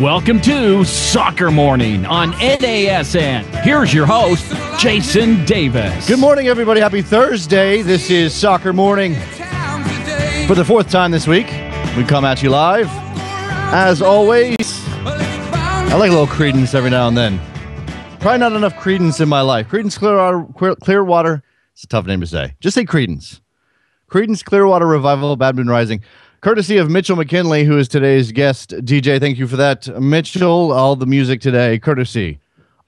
Welcome to Soccer Morning on NASN. Here's your host, Jason Davis. Good morning, everybody. Happy Thursday. This is Soccer Morning. For the fourth time this week, we come at you live. As always, I like a little Credence every now and then. Probably not enough Credence in my life. Credence Clearwater. It's a tough name to say. Just say Credence. Credence Clearwater Revival, Bad Moon Rising. Courtesy of Mitchell McKinley, who is today's guest. DJ, thank you for that. Mitchell, all the music today, courtesy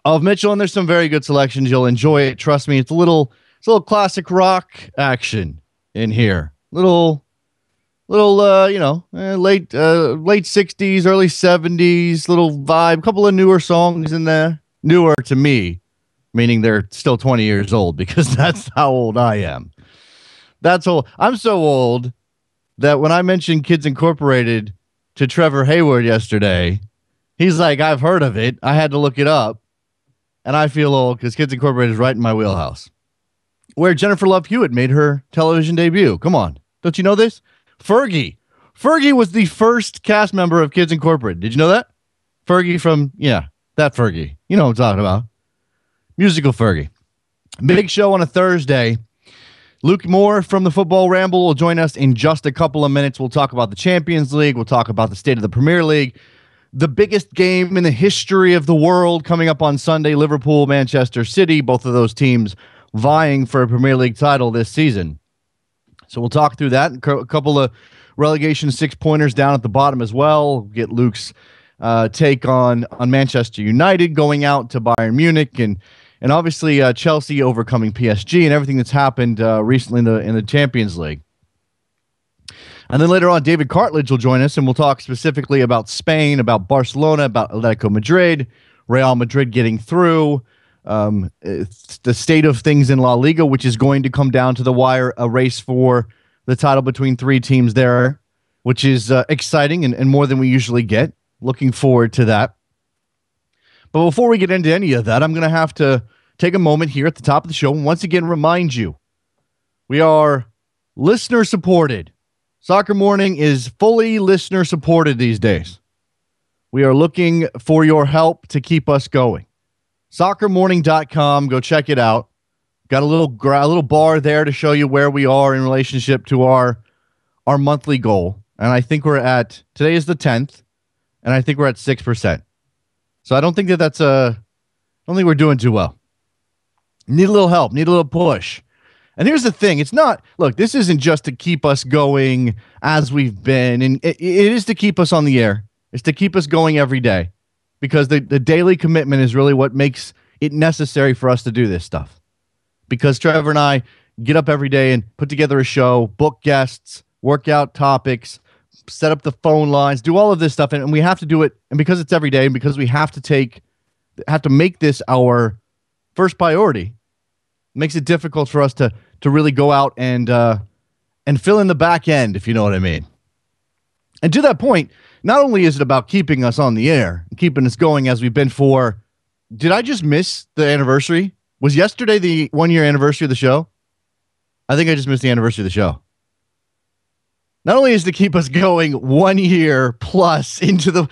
of Mitchell. And there's some very good selections. You'll enjoy it. Trust me, it's a little classic rock action in here. Late 60s, early 70s, little vibe. Couple of newer songs in there. Newer to me, meaning they're still 20 years old, because that's how old I am. That's old. I'm so old that when I mentioned Kids Incorporated to Trevor Hayward yesterday, he's like, I've heard of it. I had to look it up. And I feel old because Kids Incorporated is right in my wheelhouse. Where Jennifer Love Hewitt made her television debut. Come on. Don't you know this? Fergie. Fergie was the first cast member of Kids Incorporated. Did you know that? Fergie from, that Fergie. You know what I'm talking about. Musical Fergie. Big show on a Thursday. Luke Moore from the Football Ramble will join us in just a couple of minutes. We'll talk about the Champions League. We'll talk about the state of the Premier League. The biggest game in the history of the world coming up on Sunday, Liverpool, Manchester City, both of those teams vying for a Premier League title this season. So we'll talk through that. A couple of relegation six-pointers down at the bottom as well. We'll get Luke's take on Manchester United going out to Bayern Munich, and obviously Chelsea overcoming PSG and everything that's happened recently in the Champions League. And then later on, David Cartledge will join us, and we'll talk specifically about Spain, about Barcelona, about Atletico Madrid, Real Madrid getting through, it's the state of things in La Liga, which is going to come down to the wire, a race for the title between three teams there, which is exciting and more than we usually get. Looking forward to that. But before we get into any of that, I'm going to have to take a moment here at the top of the show and once again remind you, we are listener-supported. Soccer Morning is fully listener-supported these days. We are looking for your help to keep us going. SoccerMorning.com, go check it out. Got a little bar there to show you where we are in relationship to our monthly goal. And I think today is the 10th, and I think we're at 6%. So I don't think I don't think we're doing too well. Need a little help, need a little push. And here's the thing. This isn't just to keep us going as we've been. And it is to keep us on the air. It's to keep us going every day, because the daily commitment is really what makes it necessary for us to do this stuff. Because Trevor and I get up every day and put together a show, book guests, work out topics, set up the phone lines, do all of this stuff, and we have to do it. And because it's every day, and because we have to make this our first priority, it makes it difficult for us to really go out and fill in the back end, if you know what I mean. And to that point, not only is it about keeping us on the air, and keeping us going as we've been for. Did I just miss the anniversary? Was yesterday the 1-year anniversary of the show? I think I just missed the anniversary of the show. Not only is to keep us going 1 year plus into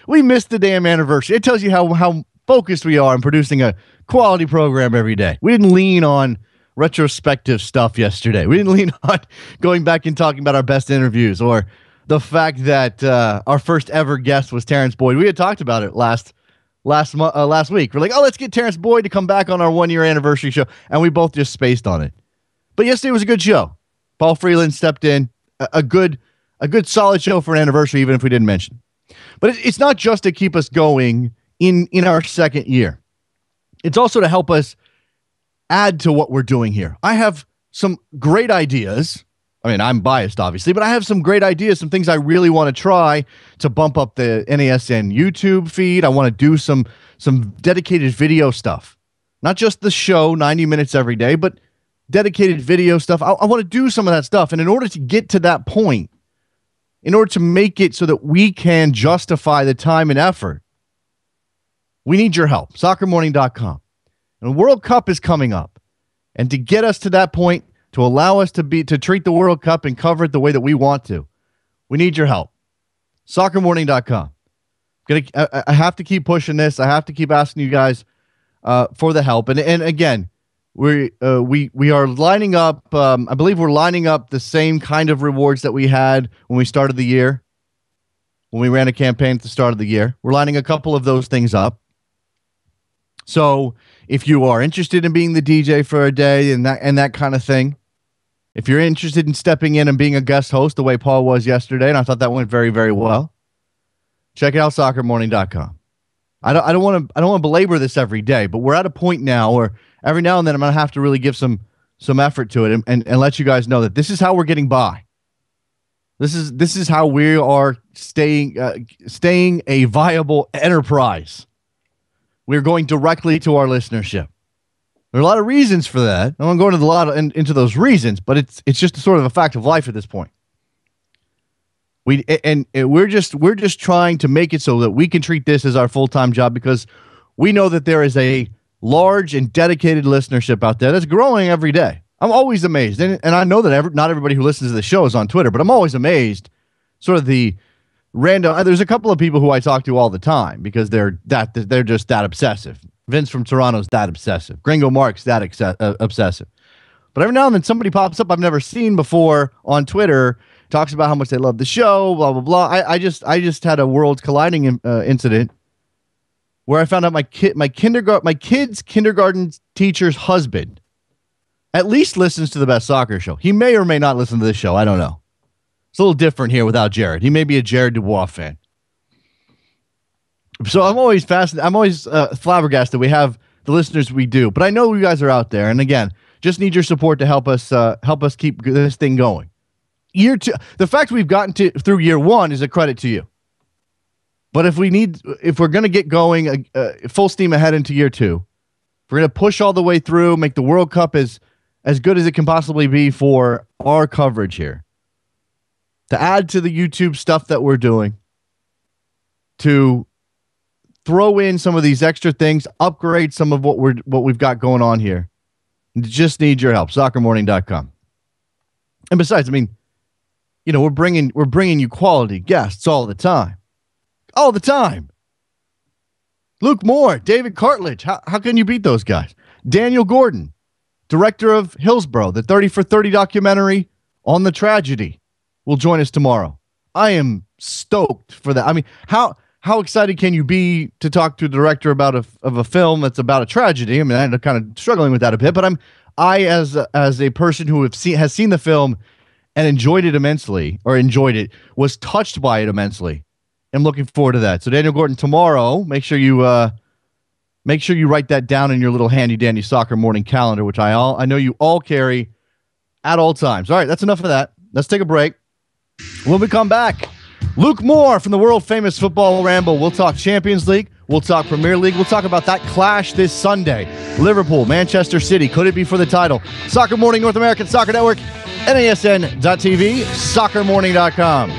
we missed the damn anniversary. It tells you how focused we are in producing a quality program every day. We didn't lean on retrospective stuff yesterday. We didn't lean on going back and talking about our best interviews, or the fact that our first ever guest was Terrence Boyd. We had talked about it last week. We're like, let's get Terrence Boyd to come back on our 1-year anniversary show, and we both just spaced on it. But yesterday was a good show. Paul Freeland stepped in. A good solid show for an anniversary, even if we didn't mention. But it's not just to keep us going in our second year. It's also to help us add to what we're doing here. I have some great ideas. I mean, I'm biased, obviously, but I have some great ideas, some things I really want to try to bump up the NASN YouTube feed. I want to do some dedicated video stuff. Not just the show, 90 minutes every day, but dedicated video stuff. I want to do some of that stuff. And in order to get to that point, in order to make it so that we can justify the time and effort, we need your help. SoccerMorning.com. And the World Cup is coming up. And to get us to that point, to allow us to treat the World Cup and cover it the way that we want to, we need your help. SoccerMorning.com. I have to keep pushing this. I have to keep asking you guys for the help. And again, we are lining up. I believe we're lining up the same kind of rewards that we had when we started the year, when we ran a campaign at the start of the year. We're lining a couple of those things up. So if you are interested in being the DJ for a day and that kind of thing, if you're interested in stepping in and being a guest host the way Paul was yesterday, and I thought that went very, very well, check out soccermorning.com. I don't want to belabor this every day, but we're at a point now where every now and then I'm going to have to really give some effort to it and let you guys know that this is how we're getting by. This is how we are staying a viable enterprise. We're going directly to our listenership. There are a lot of reasons for that. I won't go into those reasons, but it's just sort of a fact of life at this point. We're just trying to make it so that we can treat this as our full-time job, because we know that there is a large and dedicated listenership out there that's growing every day. I'm always amazed, and I know that not everybody who listens to the show is on Twitter, but I'm always amazed. Sort of the random. There's a couple of people who I talk to all the time because they're just that obsessive. Vince from Toronto's that obsessive. Gringo Mark's that obsessive. But every now and then somebody pops up I've never seen before on Twitter, talks about how much they love the show, blah blah blah. I just had a worlds colliding incident where I found out my kid's kindergarten teacher's husband at least listens to the Best Soccer Show. He may or may not listen to this show. I don't know. It's a little different here without Jared. He may be a Jared Dubois fan. So I'm always fascinated. I'm always flabbergasted we have the listeners we do. But I know you guys are out there. And again, just need your support to help us keep this thing going. Year two, the fact we've gotten through year one is a credit to you. But if we're going to get going full steam ahead into year two, if we're going to push all the way through, make the World Cup as good as it can possibly be for our coverage here, to add to the YouTube stuff that we're doing, to throw in some of these extra things, upgrade some of what we've got going on here, just need your help. Soccermorning.com. And besides, I mean, you know, we're bringing you quality guests all the time. All the time. Luke Moore, David Cartledge. How can you beat those guys? Daniel Gordon, director of Hillsborough, the 30 for 30 documentary on the tragedy, will join us tomorrow. I am stoked for that. I mean, how excited can you be to talk to a director about a film that's about a tragedy? I mean, I'm kind of struggling with that a bit, but I as a person who has seen the film and enjoyed it, was touched by it immensely. I'm looking forward to that. So Daniel Gordon tomorrow. Make sure you write that down in your little handy dandy soccer morning calendar, which I know you all carry at all times. All right, that's enough of that. Let's take a break. When we come back, Luke Moore from the world famous Football Ramble. We'll talk Champions League. We'll talk Premier League. We'll talk about that clash this Sunday. Liverpool, Manchester City. Could it be for the title? Soccer Morning, North American Soccer Network, NASN.TV, soccermorning.com.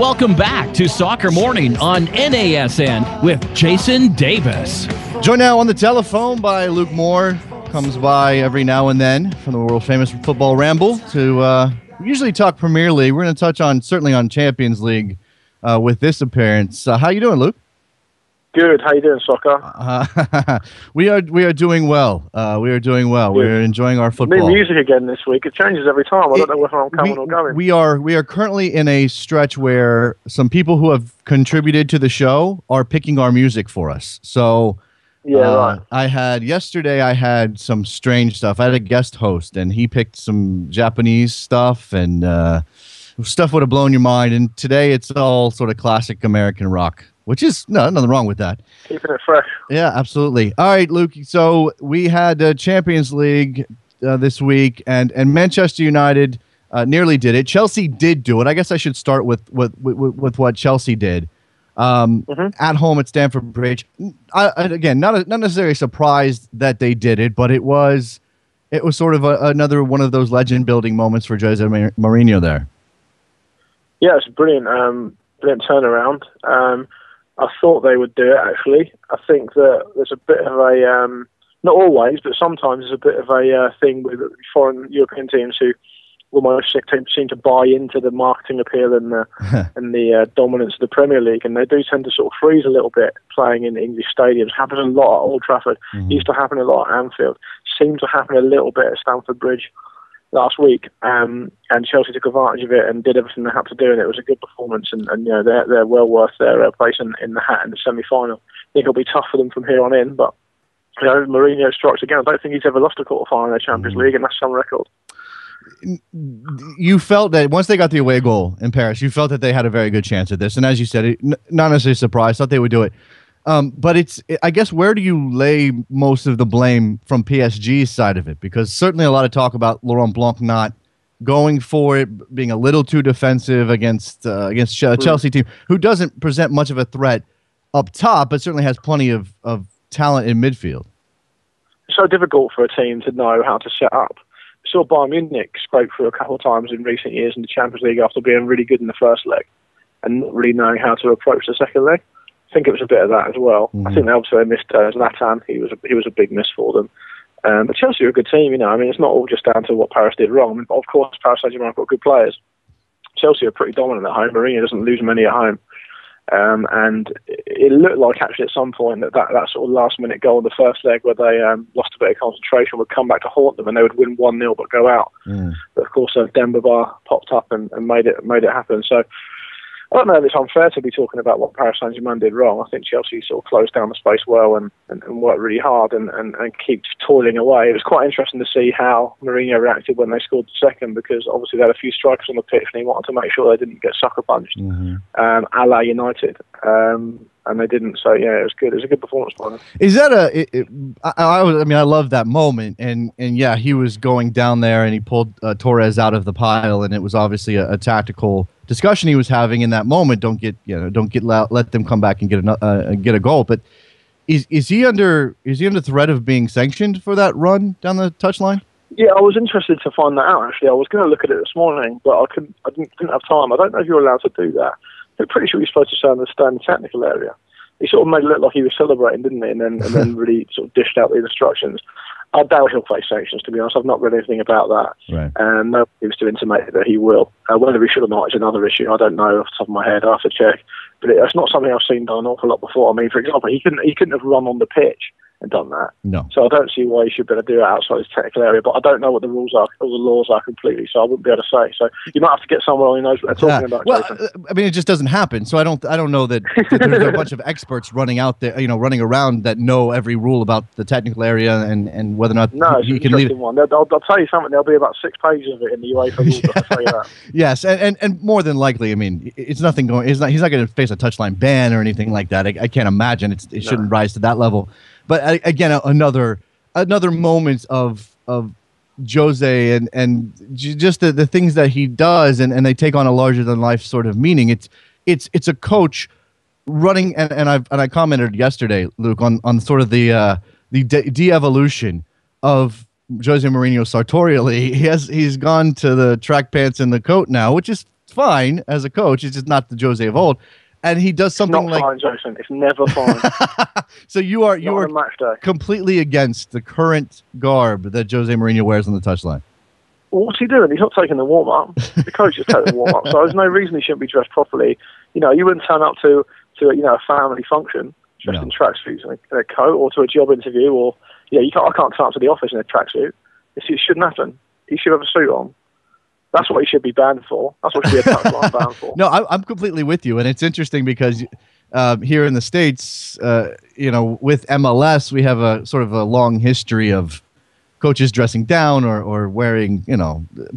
Welcome back to Soccer Morning on NASN with Jason Davis. Joined now on the telephone by Luke Moore. Comes by every now and then from the world-famous Football Ramble to usually talk Premier League. We're going to touch on, certainly on Champions League with this appearance. How you doing, Luke? Good. How you doing, Soccer? We are doing well. We're enjoying our football. New music again this week. It changes every time. I don't know whether I'm coming or going. We are currently in a stretch where some people who have contributed to the show are picking our music for us. So right. I had some strange stuff. I had a guest host, and he picked some Japanese stuff, and stuff would have blown your mind. And today it's all sort of classic American rock, which is nothing wrong with that. Keeping it fresh. Yeah, absolutely. All right, Luke. So we had Champions League this week, and Manchester United nearly did it. Chelsea did do it. I guess I should start with what Chelsea did. At home at Stamford Bridge. Again, not necessarily surprised that they did it, but it was sort of another one of those legend building moments for Jose Mourinho there. Yeah, it's brilliant. Brilliant turnaround. I thought they would do it, actually. I think that there's a bit of a, not always, but sometimes there's a bit of a thing with foreign European teams who almost seem to buy into the marketing appeal and the dominance of the Premier League, and they do tend to sort of freeze a little bit playing in English stadiums. Happens a lot at Old Trafford. Used to happen a lot at Anfield. Seemed to happen a little bit at Stamford Bridge last week, and Chelsea took advantage of it and did everything they had to do, and it was a good performance, and they're well worth their place in the hat in the semi-final. I think it'll be tough for them from here on in, but Mourinho strikes again. I don't think he's ever lost a quarter-final in the Champions League, and that's some record. You felt that once they got the away goal in Paris, you felt that they had a very good chance at this, and as you said, not necessarily surprised, thought they would do it. But I guess, where do you lay most of the blame from PSG's side of it? Because certainly a lot of talk about Laurent Blanc not going for it, being a little too defensive against Chelsea team, who doesn't present much of a threat up top, but certainly has plenty of talent in midfield. It's so difficult for a team to know how to set up. I saw Bayern Munich scrape through a couple of times in recent years in the Champions League after being really good in the first leg and not really knowing how to approach the second leg. I think it was a bit of that as well. I think they missed Zlatan. He was a big miss for them. But Chelsea are a good team, I mean, it's not all just down to what Paris did wrong. I mean, of course, Paris Saint-Germain have got good players. Chelsea are pretty dominant at home. Mourinho doesn't lose many at home. And it looked like, actually, at some point that sort of last-minute goal in the first leg where they lost a bit of concentration would come back to haunt them, and they would win 1-0 but go out. But, of course, Demba Ba popped up and made it happen. So I don't know if it's unfair to be talking about what Paris Saint-Germain did wrong. I think Chelsea sort of closed down the space well and worked really hard and kept toiling away. It was quite interesting to see how Mourinho reacted when they scored the second, because obviously they had a few strikers on the pitch and he wanted to make sure they didn't get sucker punched, a la United. And they didn't. So yeah, it was good. It was a good performance by them. Is that I love that moment, and yeah, he was going down there and he pulled Torres out of the pile, and it was obviously a tactical discussion he was having in that moment. Let them come back and get a goal. But is he under threat of being sanctioned for that run down the touchline? Yeah, I was interested to find that out. Actually, I was going to look at it this morning, but I didn't have time. I don't know if you're allowed to do that. I'm pretty sure you're supposed to stay in the technical area. He sort of made it look like he was celebrating, didn't he? And then really sort of dished out the instructions. I doubt he'll face sanctions, to be honest. I've not read anything about that. Right. And nobody seems to intimate that he will. Whether he should or not is another issue. I don't know off the top of my head. I have to check. But it's not something I've seen done an awful lot before. I mean, for example, he couldn't have run on the pitch and done that. No. So I don't see why he should be able to do it outside his technical area. But I don't know what the rules are or the laws are completely, so I wouldn't be able to say. So you might have to get someone who knows what they're talking about. Well, I mean, it just doesn't happen. So I don't know that there's a bunch of experts running out there, running around that know every rule about the technical area and whether or not he can leave it. One. I'll tell you something. There'll be about 6 pages of it in the UEFA rules. I'll tell you that. Yes, and more than likely, I mean, it's nothing going. He's not going to face a touchline ban or anything like that. I can't imagine. It shouldn't rise to that level. But again, another moment of Jose and just the things that he does, and they take on a larger than life sort of meaning. It's a coach running, and I commented yesterday, Luke, on sort of the de-evolution of Jose Mourinho sartorially. He's gone to the track pants and the coat now, which is fine as a coach. It's just not the Jose of old. And he does something It's not fine, Jason. It's never fine. So you are on a match day. completely against the current garb that Jose Mourinho wears on the touchline. Well, what's he doing? He's not taking the warm-up. The coach is taking the warm-up. So there's no reason he shouldn't be dressed properly. You know, you wouldn't turn up to a family function dressed in tracksuits and a coat, or to a job interview, or I can't turn up to the office in a tracksuit. It shouldn't happen. He should have a suit on. That's what he should be banned for. That's what he should be a touchline ban for. No, I'm completely with you, and it's interesting because here in the States, with MLS, we have a sort of a long history of coaches dressing down or wearing,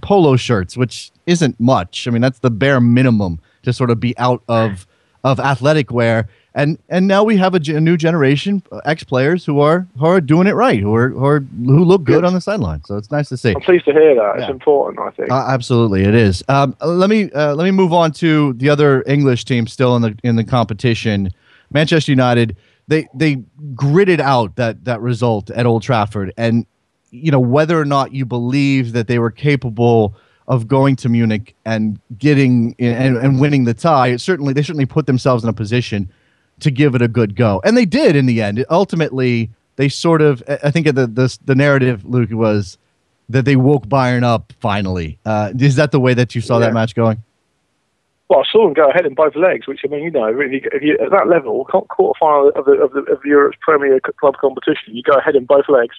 polo shirts, which isn't much. I mean, that's the bare minimum to sort of be out of athletic wear. And now we have a new generation, ex-players who are doing it right, who look good on the sideline. So it's nice to see. I'm pleased to hear that. It's important, I think. Absolutely, it is. Let me move on to the other English team still in the competition. Manchester United. They gritted out that result at Old Trafford, and whether or not you believe that they were capable of going to Munich and getting and winning the tie, they certainly put themselves in a position to give it a good go. And they did in the end. Ultimately, they sort of, I think the narrative, Luke, was that they woke Bayern up finally. Is that the way that you saw that match going? Well, I saw them go ahead in both legs, which, I mean, really, if you at that level, quarter-final of Europe's Premier Club competition, you go ahead in both legs.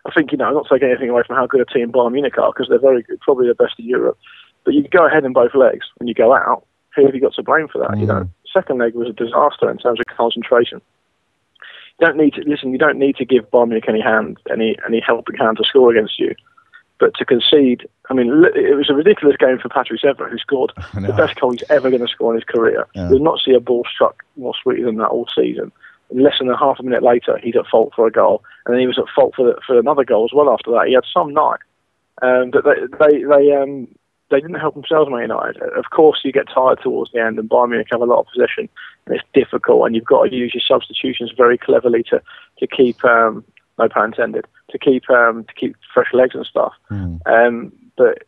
I think, I'm not taking anything away from how good a team Bayern Munich are, because they're very good, probably the best in Europe. But you go ahead in both legs and you go out. Who have you got to blame for that? Second leg was a disaster in terms of concentration. You don't need to give Bayern Munich any helping hand to score against you, but to concede. I mean, it was a ridiculous game for Patrice Evra, who scored the best goal he's ever going to score in his career. Yeah. We'll not see a ball struck more sweetly than that all season. And less than a half a minute later, he's at fault for a goal, and then he was at fault for another goal as well. After that, he had some night, but they didn't help themselves, Man United. Of course, you get tired towards the end, and Bayern Munich have a lot of possession, and it's difficult, and you've got to use your substitutions very cleverly to keep, no pun intended, to keep fresh legs and stuff. But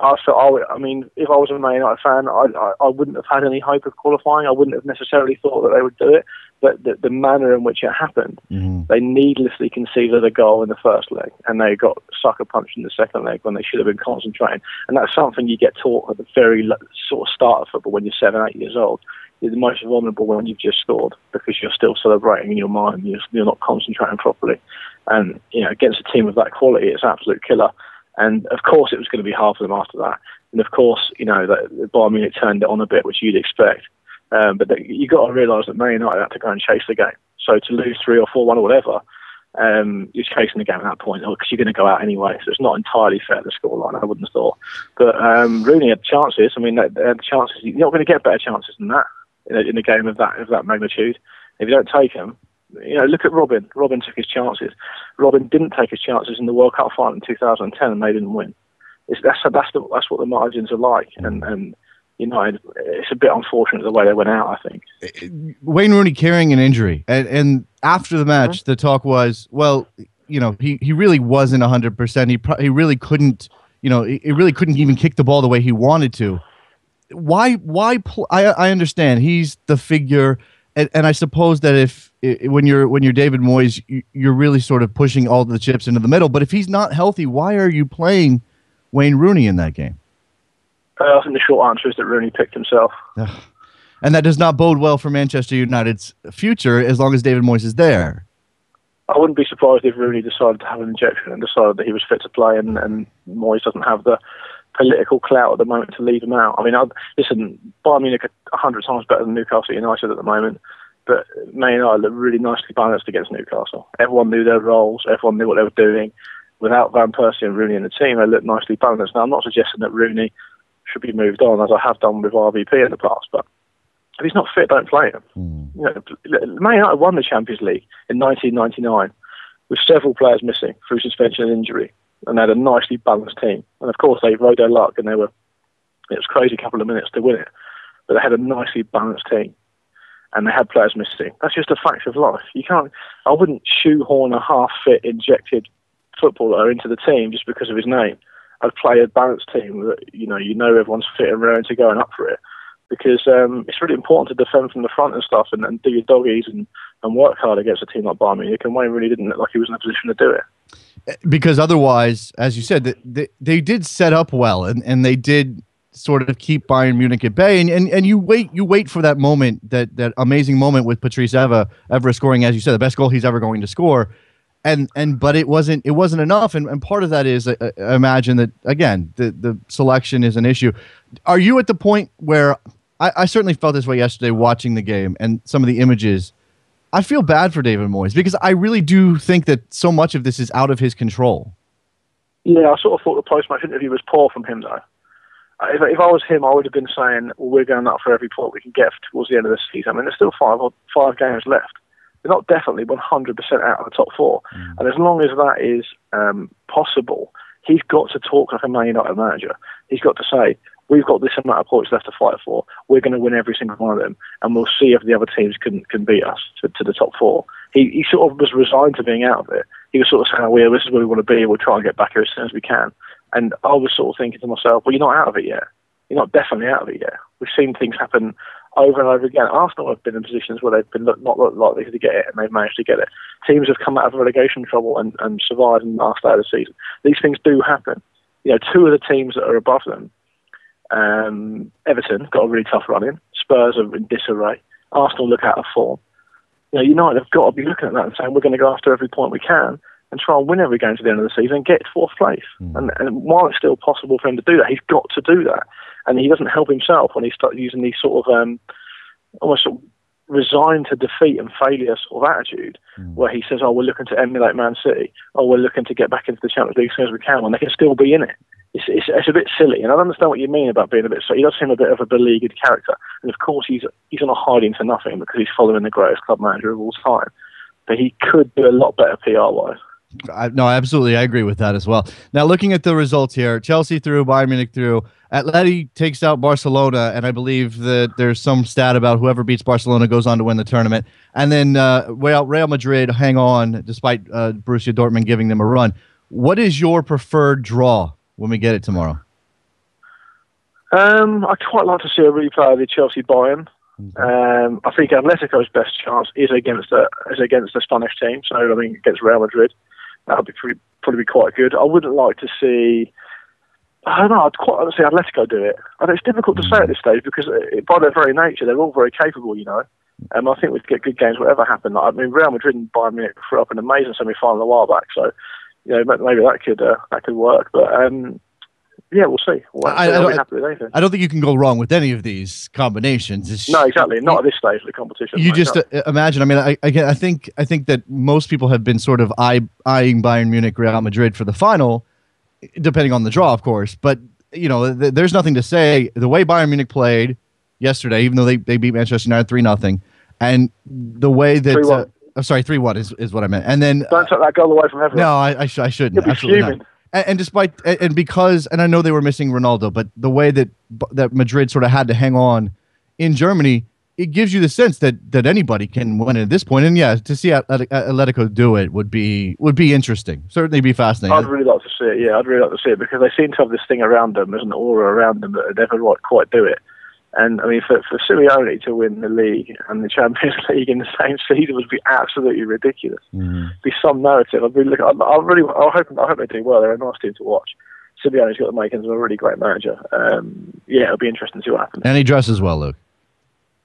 I mean, if I was a Man United fan, I wouldn't have had any hope of qualifying. I wouldn't have necessarily thought that they would do it. But the manner in which it happened, they needlessly conceded a goal in the first leg, and they got sucker punched in the second leg when they should have been concentrating. And that's something you get taught at the very sort of start of football when you're 7, 8 years old. You're the most vulnerable when you've just scored, because you're still celebrating in your mind. You're not concentrating properly. And against a team of that quality, it's absolute killer. And of course, it was going to be hard for them after that. And of course, that Bayern Munich turned it on a bit, which you'd expect. But you got to realise that Man United had to go and chase the game. So to lose 3 or 4-1 or whatever, you're chasing the game at that point, because you're going to go out anyway. So it's not entirely fair, the scoreline, I wouldn't have thought. But Rooney had chances. I mean, they had chances. You're not going to get better chances than that in a game of that magnitude. If you don't take them, look at Robin. Robin took his chances. Robin didn't take his chances in the World Cup final in 2010, and they didn't win. That's what the margins are like, and United, it's a bit unfortunate the way they went out, I think. Wayne Rooney carrying an injury, and after the match, the talk was, well, he really wasn't 100%. He really couldn't, he really couldn't even kick the ball the way he wanted to. Why? I understand he's the figure, and I suppose that when you're David Moyes, you're really sort of pushing all the chips into the middle. But if he's not healthy, why are you playing Wayne Rooney in that game? I think the short answer is that Rooney picked himself. And that does not bode well for Manchester United's future as long as David Moyes is there. I wouldn't be surprised if Rooney decided to have an injection and decided that he was fit to play, and Moyes doesn't have the political clout at the moment to leave him out. I mean, listen, Bayern Munich are 100 times better than Newcastle United at the moment, but Man United look really nicely balanced against Newcastle. Everyone knew their roles, everyone knew what they were doing. Without Van Persie and Rooney in the team, they looked nicely balanced. Now, I'm not suggesting that Rooney should be moved on, as I have done with RVP in the past, but if he's not fit, don't play him. Man United won the Champions League in 1999 with several players missing through suspension and injury, and they had a nicely balanced team. And of course, they rode their luck, and it was a crazy couple of minutes to win it, but they had a nicely balanced team, and they had players missing. That's just a fact of life. I wouldn't shoehorn a half-fit, injected footballer into the team just because of his name. I'd play a balanced team that you know everyone's fit and raring to go and up for it, because it's really important to defend from the front and stuff, and do your doggies and work hard against a team like Bayern Munich. And Wayne really didn't look like he was in a position to do it. Because otherwise, as you said, they did set up well, and they did sort of keep Bayern Munich at bay, and you wait for that moment, that amazing moment with Patrice Evra scoring, as you said, the best goal he's ever going to score, but it wasn't enough, and part of that is I imagine that again the selection is an issue. Are you at the point where I certainly felt this way yesterday watching the game and some of the images? I feel bad for David Moyes because I really do think that so much of this is out of his control. Yeah, I sort of thought the post-match interview was poor from him, though. If I was him, I would have been saying, well, we're going up for every point we can get towards the end of the season. I mean, there's still five games left. They're not definitely 100% out of the top four. And as long as that is possible, he's got to talk like a Man United manager. He's got to say, we've got this amount of points left to fight for. We're going to win every single one of them, and we'll see if the other teams can beat us to the top four. He sort of was resigned to being out of it. He was sort of saying, well, this is where we want to be. We'll try and get back here as soon as we can. And I was sort of thinking to myself, well, you're not out of it yet. You're not definitely out of it yet. We've seen things happen over and over again. Arsenal have been in positions where they've been not looked likely to get it, and they've managed to get it. Teams have come out of relegation trouble and survived in the last day of the season. These things do happen. Two of the teams that are above them, Everton got a really tough run in. Spurs are in disarray. Arsenal look out of form. United have got to be looking at that and saying, we're going to go after every point we can and try and win every game to the end of the season and get fourth place. And while it's still possible for him to do that, he's got to do that. And he doesn't help himself when he starts using these sort of almost sort of resigned to defeat and failure sort of attitude, where he says, we're looking to emulate Man City, we're looking to get back into the Champions League as soon as we can, when they can still be in it. It's a bit silly, and I understand what you mean about being a bit silly. He does seem a bit of a beleaguered character, and of course he's not hiding to nothing because he's following the greatest club manager of all time. But he could do a lot better PR-wise. No, absolutely. I agree with that as well. Now, looking at the results here, Chelsea through, Bayern Munich through. Atleti takes out Barcelona, and I believe that there's some stat about whoever beats Barcelona goes on to win the tournament. And then Real Madrid hang on despite Borussia Dortmund giving them a run. What is your preferred draw when we get it tomorrow? I'd quite like to see a replay of the Chelsea-Bayern. I think Atletico's best chance is against the Spanish team, so I mean against Real Madrid. That would probably be quite good. I wouldn't like to see. I don't know. I'd quite like to see Atletico do it. And it's difficult to say at this stage because, by their very nature, they're all very capable. I think we'd get good games whatever happened. I mean, Real Madrid and Bayern Munich threw up an amazing semi-final a while back, so maybe that could work. But yeah, we'll see. I don't think you can go wrong with any of these combinations. No, exactly. Not at this stage of the competition. You just imagine. I mean, I think that most people have been sort of eyeing Bayern Munich, Real Madrid for the final, depending on the draw, of course. But there's nothing to say. The way Bayern Munich played yesterday, even though they beat Manchester United 3-0, and the way that 3-1. I'm sorry, 3-1 is what I meant. And then don't take that goal away from everyone. No, I shouldn't. You'll be Absolutely fuming. not. And because I know they were missing Ronaldo, but the way that Madrid sort of had to hang on in Germany, it gives you the sense that anybody can win at this point. And yeah, to see Atletico do it would be interesting. Certainly be fascinating. I'd really like to see it. Yeah, I'd really like to see it because they seem to have this thing around them. There's an aura around them that they never quite do it. And I mean, for Simeone to win the league and the Champions League in the same season would be absolutely ridiculous. Be some narrative. I hope they do well. They're a nice team to watch. Simeone's got the makings of a really great manager. Yeah, it'll be interesting to see what happens. And he dresses well, Luke.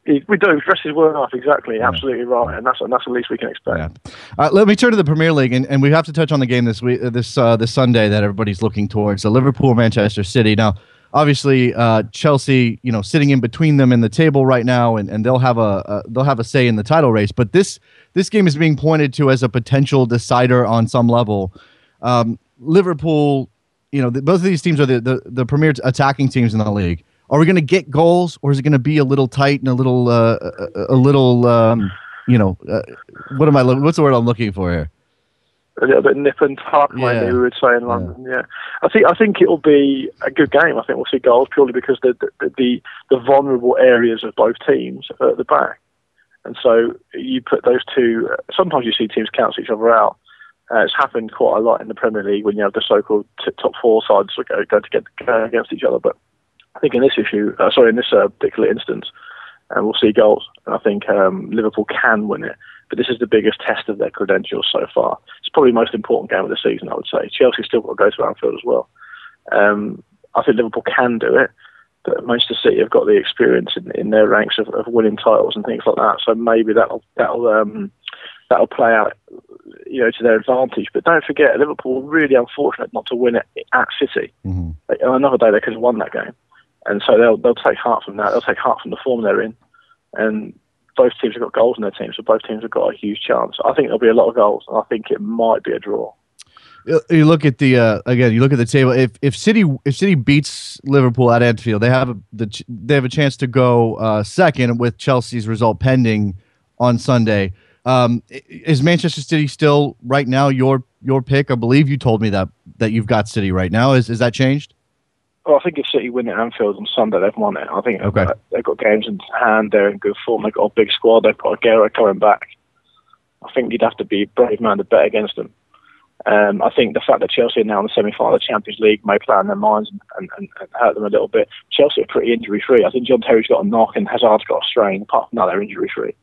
We do. He dresses well enough, exactly. Yeah. Absolutely right. And that's the least we can expect. Yeah. Let me turn to the Premier League, and we have to touch on the game this Sunday that everybody's looking towards, the Liverpool-Manchester City. Now, obviously, Chelsea, sitting in between them in the table right now, and they'll have a say in the title race. But this game is being pointed to as a potential decider on some level. Liverpool, both of these teams are the premier attacking teams in the league. Are we going to get goals, or is it going to be a little tight and a little what's the word I'm looking for here? A little bit nip and tuck, maybe we would say in London. Yeah, I think it'll be a good game. I think we'll see goals purely because the vulnerable areas of both teams are at the back, and so you put those two. Sometimes you see teams cancel each other out, It's happened quite a lot in the Premier League when you have the so-called top four sides go against each other. But I think in this particular instance, we'll see goals. And I think Liverpool can win it. But this is the biggest test of their credentials so far. It's probably the most important game of the season, I would say. Chelsea's still got to go to Anfield as well. I think Liverpool can do it, but Manchester City have got the experience in their ranks of winning titles and things like that. So maybe that'll play out, to their advantage. But don't forget, Liverpool were really unfortunate not to win it at City. Mm-hmm. Another day they could have won that game, and so they'll take heart from that. They'll take heart from the form they're in, and both teams have got goals in their team, so both teams have got a huge chance. I think there'll be a lot of goals, and I think it might be a draw. You look at the table. If City beats Liverpool at Anfield, they have a chance to go second with Chelsea's result pending on Sunday. Is Manchester City still right now your pick? I believe you told me that you've got City right now. Is that changed? Well, I think if City win at Anfield on Sunday, they've won it. I think they've got games in hand. They're in good form. They've got a big squad. They've got Aguero coming back. I think you'd have to be a brave man to bet against them. I think the fact that Chelsea are now in the semi-final of the Champions League may play on their minds and hurt them a little bit. Chelsea are pretty injury-free. I think John Terry's got a knock and Hazard's got a strain. Apart from that, they're injury-free.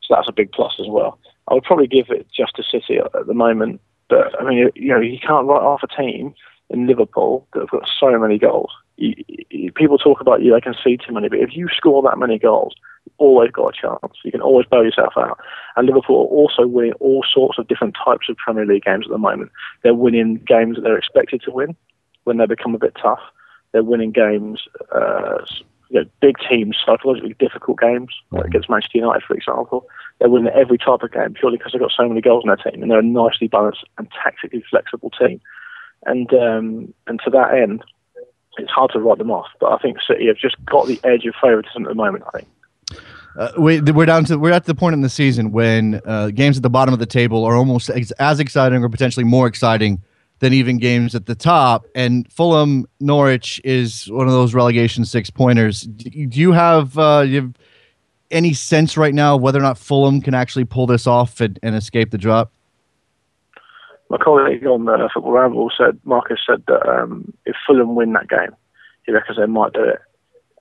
So that's a big plus as well. I would probably give it just to City at the moment. But, I mean, you can't write off a team in Liverpool that have got so many goals. People talk about they can see too many, but if you score that many goals, you've always got a chance. You can always bail yourself out. And Liverpool are also winning all sorts of different types of Premier League games at the moment. They're winning games that they're expected to win when they become a bit tough. They're winning games, big teams, psychologically difficult games, like against Manchester United, for example. They're winning every type of game purely because they've got so many goals in their team, and they're a nicely balanced and tactically flexible team. And to that end, it's hard to write them off. But I think City have just got the edge of favouritism at the moment, I think. We're at the point in the season when games at the bottom of the table are almost as exciting or potentially more exciting than even games at the top. And Fulham Norwich is one of those relegation 6-pointers. Do you have any sense right now of whether or not Fulham can actually pull this off and escape the drop? My colleague on the Football Ramble Marcus said that if Fulham win that game, he reckons they might do it.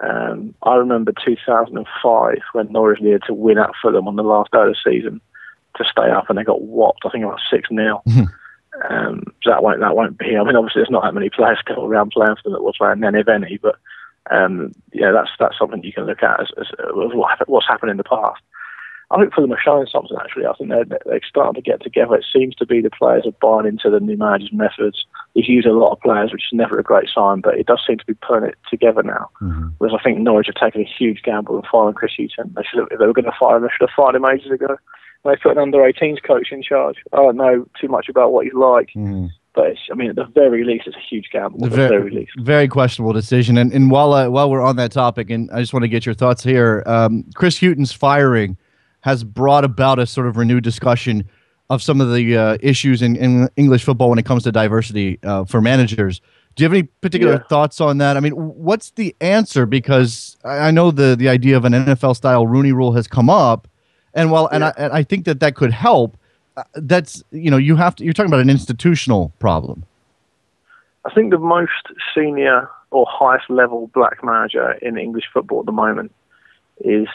I remember 2005 when Norwich needed to win at Fulham on the last day of the season to stay up, and they got whopped. I think about 6-0. That won't be. I mean, obviously, there's not that many players still around playing for them that were playing then, if any. But that's something you can look at as what's happened in the past. I think Fulham are showing something, actually. I think they're starting to get together. It seems to be the players are buying into the new manager's methods. He's used a lot of players, which is never a great sign, but it does seem to be putting it together now. Mm-hmm. Whereas I think Norwich have taken a huge gamble in firing Chris Hughton. If they were going to fire him, they should have fired him ages ago. They put an under-18s coach in charge. I don't know too much about what he's like, but at the very least, it's a huge gamble. At the very least, very questionable decision. And while we're on that topic, and I just want to get your thoughts here, Chris Hughton's firing has brought about a sort of renewed discussion of some of the issues in English football when it comes to diversity for managers. Do you have any particular thoughts on that? I mean, what's the answer? Because I know the idea of an NFL-style Rooney Rule has come up, and I think that could help. That's you're talking about an institutional problem. I think the most senior or highest level black manager in English football at the moment is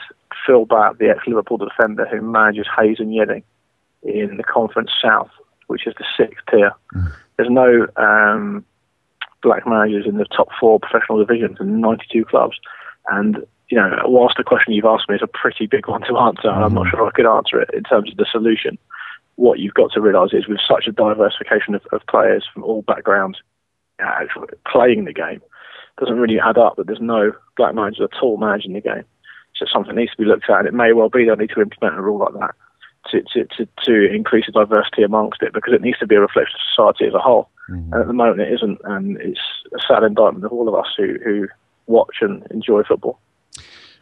Phil Batt, the ex-Liverpool defender who manages Hayes and Yeading in the Conference South, which is the 6th tier. There's no black managers in the top 4 professional divisions in 92 clubs. And, whilst the question you've asked me is a pretty big one to answer, and I'm not sure I could answer it in terms of the solution, what you've got to realise is with such a diversification of players from all backgrounds playing the game, it doesn't really add up that there's no black managers at all managing the game. So something needs to be looked at, and it may well be they'll need to implement a rule like that to increase the diversity amongst it, because it needs to be a reflection of society as a whole. And at the moment it isn't, and it's a sad indictment of all of us who watch and enjoy football.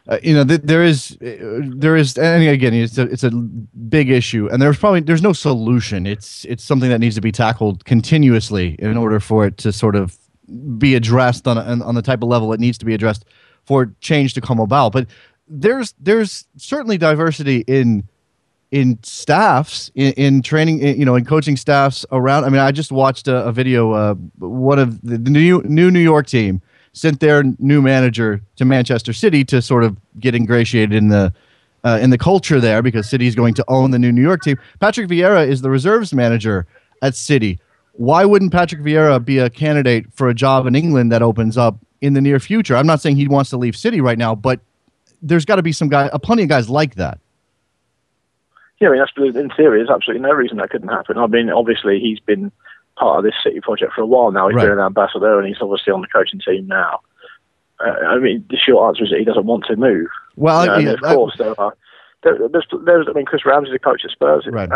There is, and again, it's a big issue, and there's no solution. It's something that needs to be tackled continuously in order for it to sort of be addressed on the type of level it needs to be addressed for change to come about. But there's certainly diversity in in staffs, in training, in coaching staffs around. I mean, I just watched a video. One of the new New York team sent their new manager to Manchester City to sort of get ingratiated in the culture there, because City is going to own the New York team. Patrick Vieira is the reserves manager at City. Why wouldn't Patrick Vieira be a candidate for a job in England that opens up in the near future? I'm not saying he wants to leave City right now, but there's got to be plenty of guys like that. Yeah, I mean, in theory, there's absolutely no reason that couldn't happen. I mean, obviously, he's been part of this City project for a while now. He's been an ambassador, and he's obviously on the coaching team now. I mean, the short answer is that he doesn't want to move. Well, of course, there are. I mean, Chris Ramsey's a coach at Spurs. Right.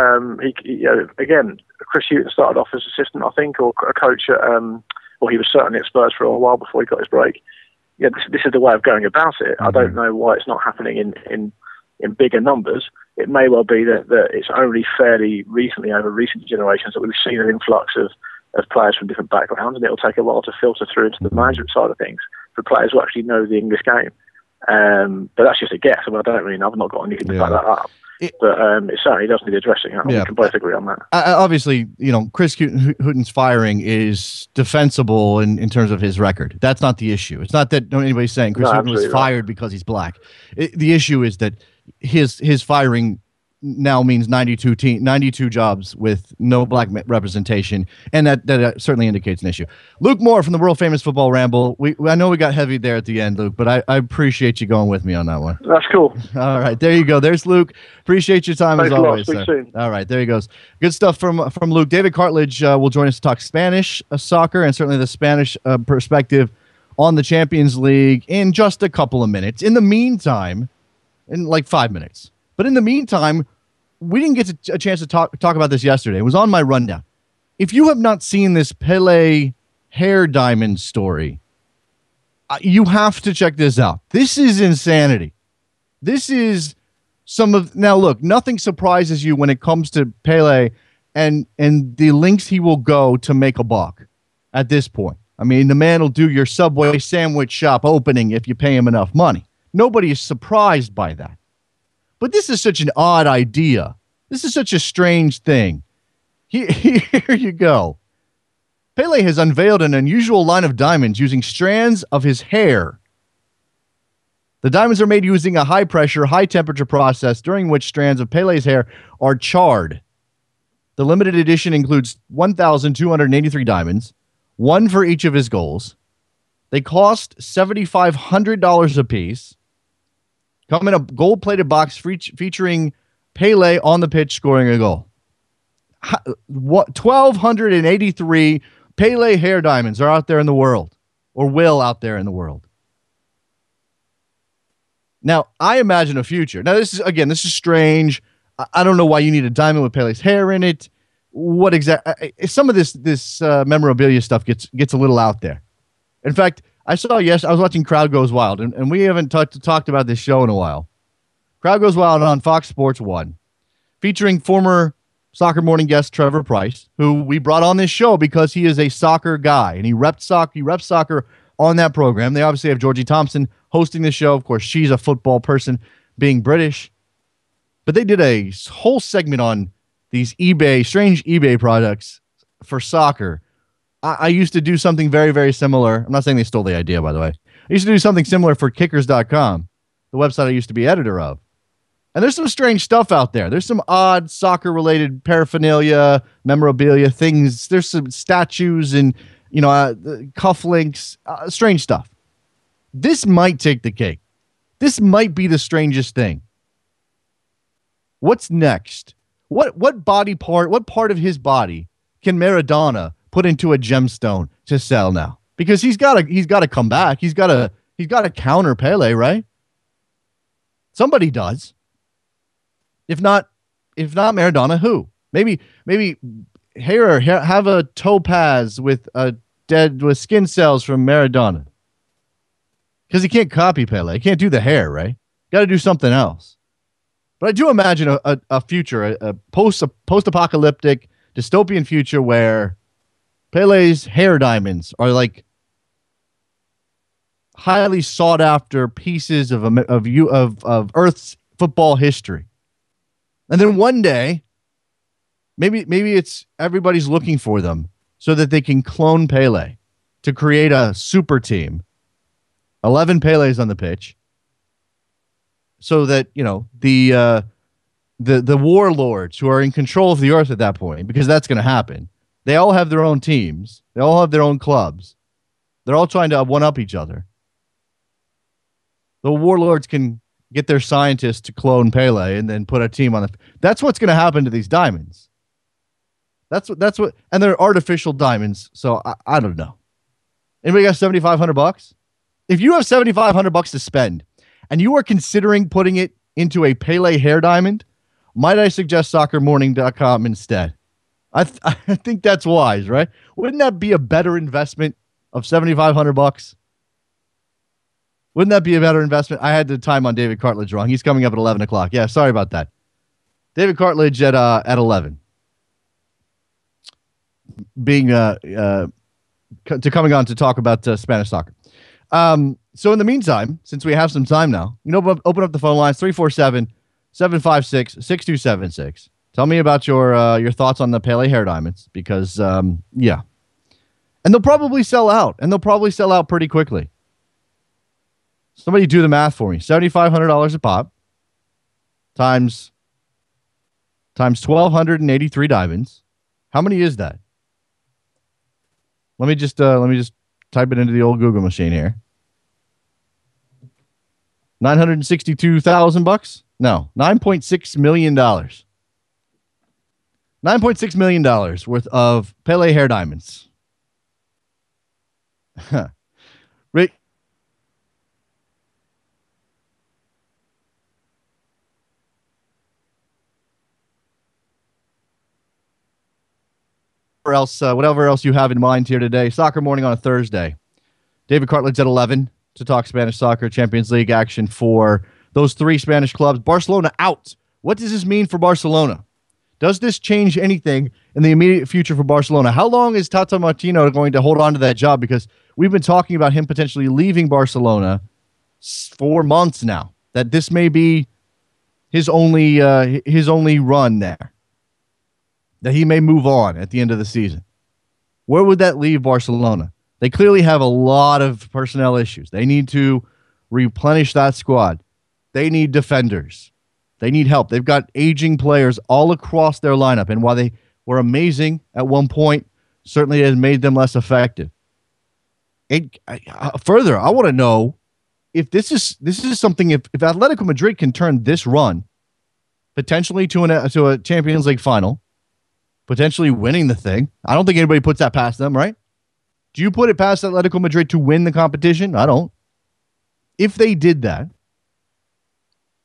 Again, Chris Hughton started off as assistant, I think, or a coach at, well, he was certainly at Spurs for a while before he got his break. Yeah, this is the way of going about it. I don't know why it's not happening in bigger numbers. It may well be that it's only fairly recently, over recent generations, that we've seen an influx of players from different backgrounds, and it'll take a while to filter through into the management side of things for players who actually know the English game. But that's just a guess. I mean, I don't really know. I've not got anything to back that up. But it certainly does need addressing. We can both agree on that. Obviously, Chris Hughton's firing is defensible in terms of his record. That's not the issue. It's not that anybody's saying Chris Hughton was fired because he's black. The issue is that his firing now means 92 jobs with no black representation, and that certainly indicates an issue. Luke Moore from the world famous Football Ramble. I know we got heavy there at the end, Luke, but I appreciate you going with me on that one. That's cool. All right, there you go. There's Luke. Appreciate your time. Thanks as always, sir. Soon. All right, there he goes. Good stuff from Luke. David Cartledge will join us to talk Spanish soccer and certainly the Spanish perspective on the Champions League in just a couple of minutes. In the meantime, in like 5 minutes. But in the meantime, we didn't get a chance to talk about this yesterday. It was on my rundown. If you have not seen this Pele hair diamond story, you have to check this out. This is insanity. This is now look, nothing surprises you when it comes to Pele and the lengths he will go to make a buck at this point. I mean, the man will do your Subway sandwich shop opening if you pay him enough money. Nobody is surprised by that. But this is such an odd idea. This is such a strange thing. Here you go. Pele has unveiled an unusual line of diamonds using strands of his hair. The diamonds are made using a high-pressure, high-temperature process during which strands of Pele's hair are charred. The limited edition includes 1,283 diamonds, one for each of his goals. They cost $7,500 apiece. Come in a gold-plated box featuring Pele on the pitch scoring a goal. 1,283 Pele hair diamonds are out there in the world, or will out there in the world. Now, I imagine a future. Now, this is strange. I don't know why you need a diamond with Pele's hair in it. What exactly? Some of this memorabilia stuff gets a little out there. In fact, I was watching Crowd Goes Wild, and we haven't talked about this show in a while. Crowd Goes Wild on Fox Sports 1, featuring former Soccer Morning guest Trevor Price, who we brought on this show because he is a soccer guy, and he reps soccer on that program. They obviously have Georgie Thompson hosting the show. Of course, she's a football person, being British. But they did a whole segment on these strange eBay products for soccer. I used to do something very, very similar. I'm not saying they stole the idea, by the way. I used to do something similar for kickers.com, the website I used to be editor of. And there's some strange stuff out there. There's some odd soccer-related paraphernalia, memorabilia, things. There's some statues and, cufflinks, strange stuff. This might take the cake. This might be the strangest thing. What's next? What body part, what part of his body can Maradona put into a gemstone to sell now? Because he's got to come back. He's got to counter Pele, right? Somebody does. If not Maradona, who? Maybe have a topaz with skin cells from Maradona. Because he can't copy Pele. He can't do the hair, right? Got to do something else. But I do imagine a future, a post-apocalyptic, dystopian future where Pele's hair diamonds are like highly sought after pieces of Earth's football history. And then one day, maybe it's everybody's looking for them so that they can clone Pele to create a super team. 11 Peles on the pitch. So that, the warlords who are in control of the earth at that point, because that's going to happen. They all have their own teams. They all have their own clubs. They're all trying to one-up each other. The warlords can get their scientists to clone Pele and then put a team on the... That's what's going to happen to these diamonds. That's what, and they're artificial diamonds, so I don't know. Anybody got $7,500? If you have $7,500 to spend and you are considering putting it into a Pele hair diamond, might I suggest soccermorning.com instead? I think that's wise, right? Wouldn't that be a better investment of $7,500? Wouldn't that be a better investment? I had the time on David Cartledge wrong. He's coming up at 11 o'clock. Yeah, sorry about that. David Cartledge at 11. Being coming on to talk about Spanish soccer. So in the meantime, since we have some time now, open up the phone lines 347-756-6276. Tell me about your thoughts on the Pele hair diamonds, because yeah, and they'll probably sell out, and they'll probably sell out pretty quickly. Somebody do the math for me. $7,500 a pop times 1,283 diamonds. How many is that? Let me just type it into the old Google machine here. $962,000? No, $9.6 million. $9.6 million worth of Pele hair diamonds. Rick. Whatever else you have in mind here today. Soccer Morning on a Thursday. David Cartledge at 11 to talk Spanish soccer, Champions League action for those three Spanish clubs. Barcelona out. What does this mean for Barcelona? Does this change anything in the immediate future for Barcelona? How long is Tata Martino going to hold on to that job? Because we've been talking about him potentially leaving Barcelona for months now. That this may be his only run there. That he may move on at the end of the season. Where would that leave Barcelona? They clearly have a lot of personnel issues. They need to replenish that squad. They need defenders. They need help. They've got aging players all across their lineup. And while they were amazing at one point, certainly it has made them less effective. Further, I want to know if this is something, if Atletico Madrid can turn this run potentially to a Champions League final, potentially winning the thing. I don't think anybody puts that past them, right? Do you put it past Atletico Madrid to win the competition? I don't. If they did that,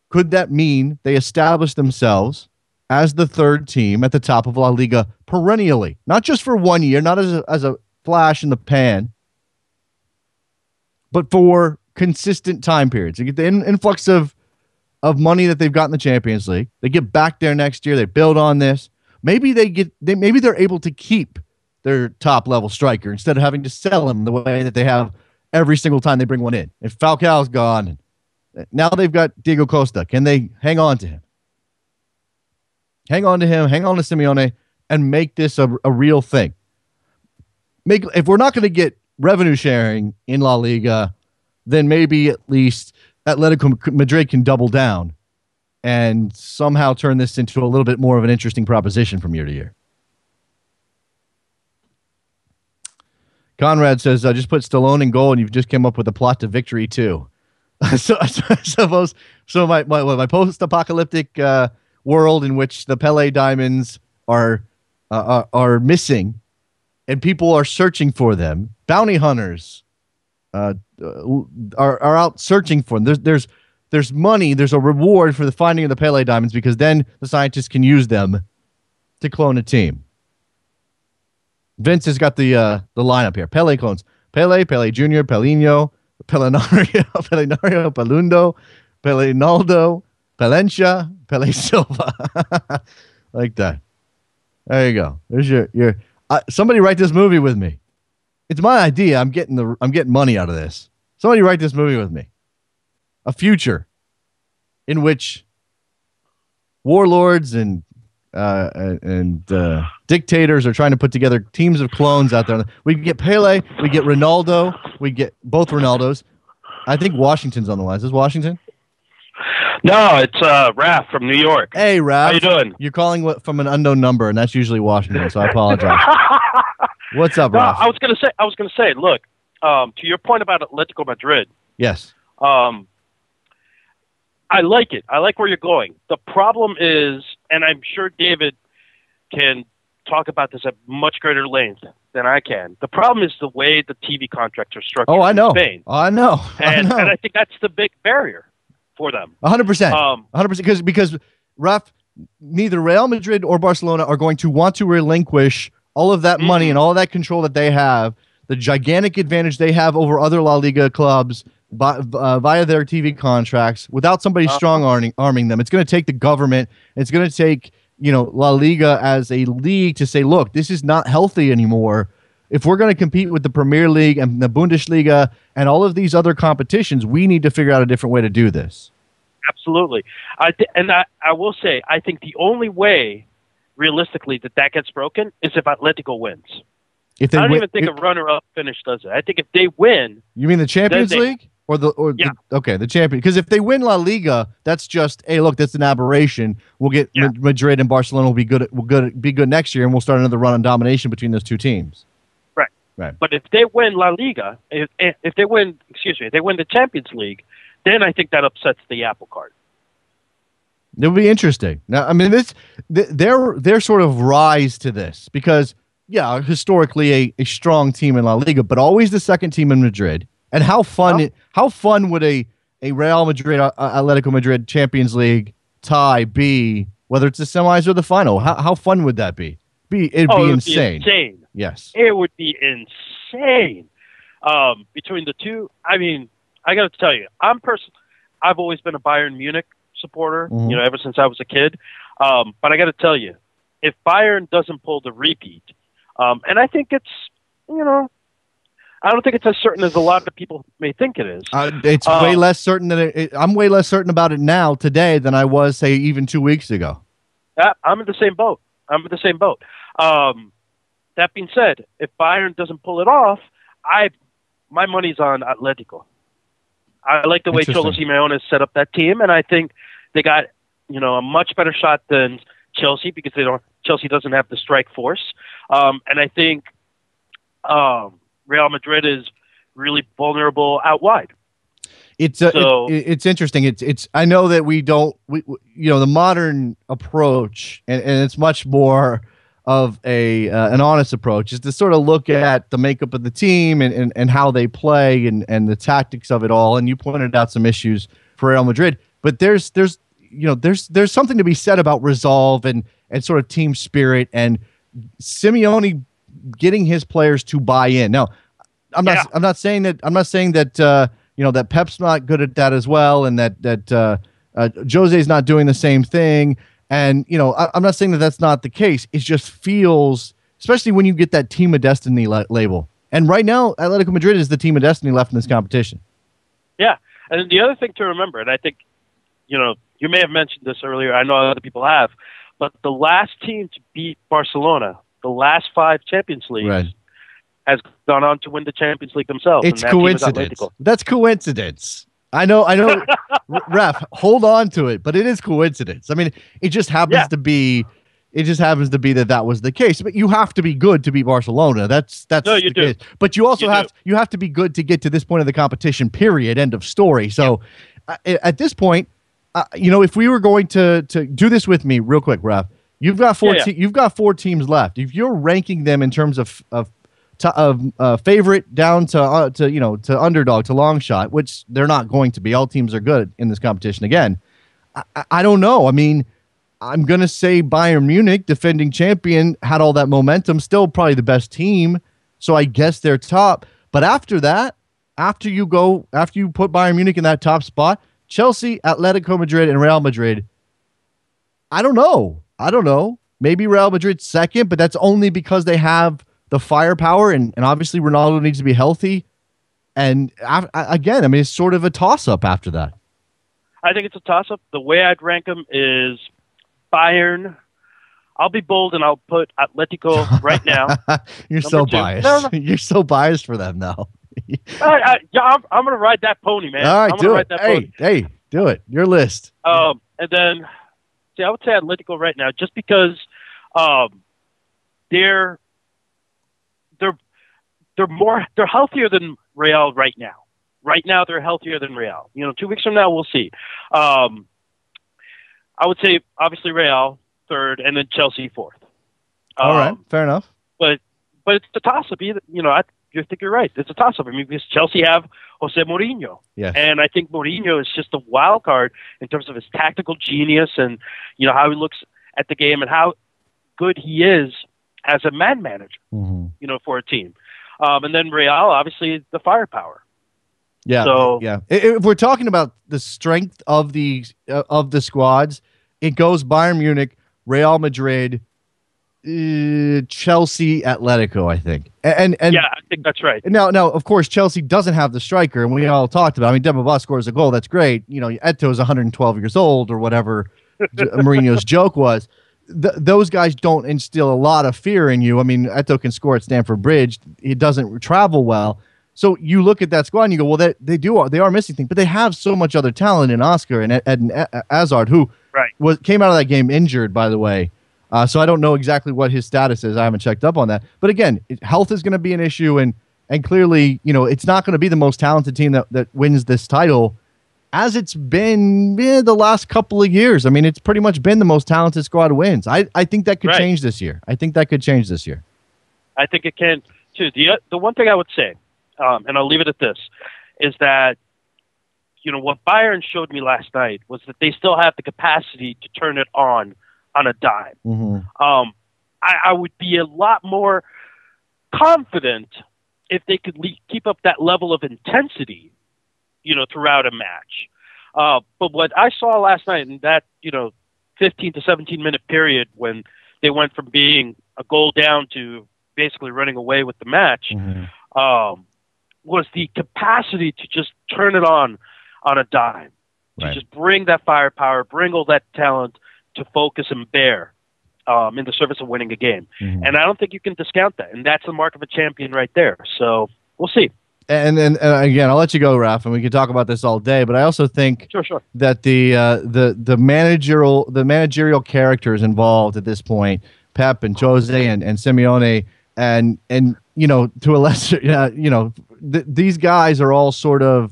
could that mean they establish themselves as the third team at the top of La Liga perennially? Not just for 1 year, not as a flash in the pan, but for consistent time periods. You get the influx of money that they've got in the Champions League. They get back there next year. They build on this. Maybe maybe they're able to keep their top level striker instead of having to sell him the way that they have every single time they bring one in. If Falcao's gone, now they've got Diego Costa. Can they hang on to him? Hang on to him, hang on to Simeone, and make this a real thing. If we're not going to get revenue sharing in La Liga, then maybe at least Atletico Madrid can double down and somehow turn this into a little bit more of an interesting proposition from year to year. Conrad says, just put Stallone in goal and you've just come up with a plot to victory too. So my post-apocalyptic world in which the Pele diamonds are missing and people are searching for them. Bounty hunters are out searching for them. There's money, there's a reward for the finding of the Pele diamonds because then the scientists can use them to clone a team. Vince has got the lineup here. Pele clones. Pele Jr., Pelinho, Pelenario, Pelundo, Pelinaldo, Palencia, Pele Silva. Like that. There you go. There's your somebody write this movie with me. It's my idea. I'm getting money out of this. Somebody write this movie with me. A future in which warlords and dictators are trying to put together teams of clones out there. We get Pele, we get Ronaldo, we get both Ronaldos. I think Washington's on the line. Is this Washington? No, it's Raph from New York. Hey, Raph. How you doing? You're calling from an unknown number, and that's usually Washington, so I apologize. What's up, No, Raph? I was gonna say, look, to your point about Atletico Madrid. Yes. I like it. I like where you're going. The problem is, and I'm sure David can talk about this at much greater length than I can. The problem is the way the TV contracts are structured. Oh, I know. In Spain. I know. And I think that's the big barrier for them. 100%. 100%. Because Raf, neither Real Madrid or Barcelona are going to want to relinquish all of that money and all of that control that they have, the gigantic advantage they have over other La Liga clubs via their TV contracts, without somebody strong arming them. It's going to take the government. It's going to take La Liga as a league to say, look, this is not healthy anymore. If we're going to compete with the Premier League and the Bundesliga and all of these other competitions, we need to figure out a different way to do this. Absolutely. I will say, I think the only way, realistically, that gets broken is if Atletico wins. I don't even think a runner-up finish does it. I think if they win... You mean the Champions League? The champion. Because if they win La Liga, that's just, hey, look, that's an aberration. We'll get Madrid and Barcelona will be good. Be good next year, and we'll start another run on domination between those two teams. Right. But if they win La Liga, if they win the Champions League, then I think that upsets the apple cart. It'll be interesting. Now, I mean, their sort of rise to this because, historically a strong team in La Liga, but always the second team in Madrid. And how fun would a Real Madrid Atletico Madrid Champions League tie be, whether it's the semis or the final? How fun would that be? It'd be insane. Yes, it would be insane. Between the two, I mean, I got to tell you, I've always been a Bayern Munich supporter, ever since I was a kid. But I got to tell you, if Bayern doesn't pull the repeat, and I think it's, I don't think it's as certain as a lot of people may think it is. It's way less certain than I'm way less certain about it now today than I was, say, even 2 weeks ago. I'm in the same boat. That being said, if Bayern doesn't pull it off, my money's on Atletico. I like the way Cholo Simeone has set up that team, and I think they got a much better shot than Chelsea because Chelsea doesn't have the strike force, and I think Real Madrid is really vulnerable out wide. It's interesting. I know that the modern approach, and it's much more of an honest approach, is to sort of look at the makeup of the team and how they play and the tactics of it all. And you pointed out some issues for Real Madrid, but there's something to be said about resolve and sort of team spirit and Simeone getting his players to buy in. Now, I'm not saying that that Pep's not good at that as well, and that Jose's not doing the same thing. And I'm not saying that that's not the case. It just feels, especially when you get that team of destiny label. And right now, Atletico Madrid is the team of destiny left in this competition. Yeah, and the other thing to remember, and I think you may have mentioned this earlier. I know other people have, but the last team to beat Barcelona, the last 5 Champions Leagues, has gone on to win the Champions League themselves. It's coincidence. That's coincidence. I know. Ref, hold on to it, but it is coincidence. I mean, it just happens to be. It just happens to be that was the case. But you have to be good to beat Barcelona. That's no, you do. Case. But you also have to be good to get to this point of the competition. Period. End of story. So at this point, if we were going to do this with me real quick, Ref, you've got 4 you've got 4 teams left. If you're ranking them in terms of favorite down to underdog to long shot, which they're not going to be. All teams are good in this competition. Again, I don't know. I mean, I'm going to say Bayern Munich, defending champion, had all that momentum, still probably the best team. So I guess they're top. But after that, after you put Bayern Munich in that top spot, Chelsea, Atletico Madrid, and Real Madrid, I don't know. Maybe Real Madrid second, but that's only because they have the firepower, and obviously Ronaldo needs to be healthy. And again, I mean, it's sort of a toss-up after that. I think it's a toss-up. The way I'd rank them is Bayern. I'll be bold and I'll put Atletico right now. You're so biased. No. You're so biased for them now. I'm going to ride that pony, man. All right, do it. Hey, do it. Your list. And then, I would say Atletico right now, just because they're healthier than Real right now. Right now, they're healthier than Real. 2 weeks from now, we'll see. I would say obviously Real third, and then Chelsea fourth. All right, fair enough. But it's a toss-up. I think you're right. It's a toss-up. I mean, because Chelsea have Jose Mourinho. Yes. And I think Mourinho is just a wild card in terms of his tactical genius and, how he looks at the game and how good he is as a man manager, for a team. And then Real, obviously, the firepower. Yeah. So, yeah. If we're talking about the strength of the squads, it goes Bayern Munich, Real Madrid, Chelsea, Atletico, I think. And yeah, I think that's right. Now, of course, Chelsea doesn't have the striker, and we all talked about it. I mean, Demba scores a goal. That's great. Eto's 112 years old or whatever Mourinho's joke was. Those guys don't instill a lot of fear in you. I mean, Eto can score at Stamford Bridge. He doesn't travel well. So you look at that squad and you go, well, they are missing things, but they have so much other talent in Oscar and Hazard, who came out of that game injured, by the way. So I don't know exactly what his status is. I haven't checked up on that. But again, health is going to be an issue, and clearly, it's not going to be the most talented team that wins this title, as it's been the last couple of years. I mean, it's pretty much been the most talented squad wins. I think that could change this year. I think it can too. The one thing I would say, and I'll leave it at this, is that what Bayern showed me last night was that they still have the capacity to turn it on a dime. Mm-hmm. I would be a lot more confident if they could keep up that level of intensity, throughout a match. But what I saw last night in that, 15 to 17 minute period when they went from being a goal down to basically running away with the match, was the capacity to just turn it on a dime, to just bring that firepower, bring all that talent to focus and bear in the service of winning a game. Mm-hmm. And I don't think you can discount that. And that's the mark of a champion right there. So we'll see. And again, I'll let you go, Raf, and we can talk about this all day. But I also think that the managerial characters involved at this point, Pep and Jose and Simeone, and to a lesser, these guys are all sort of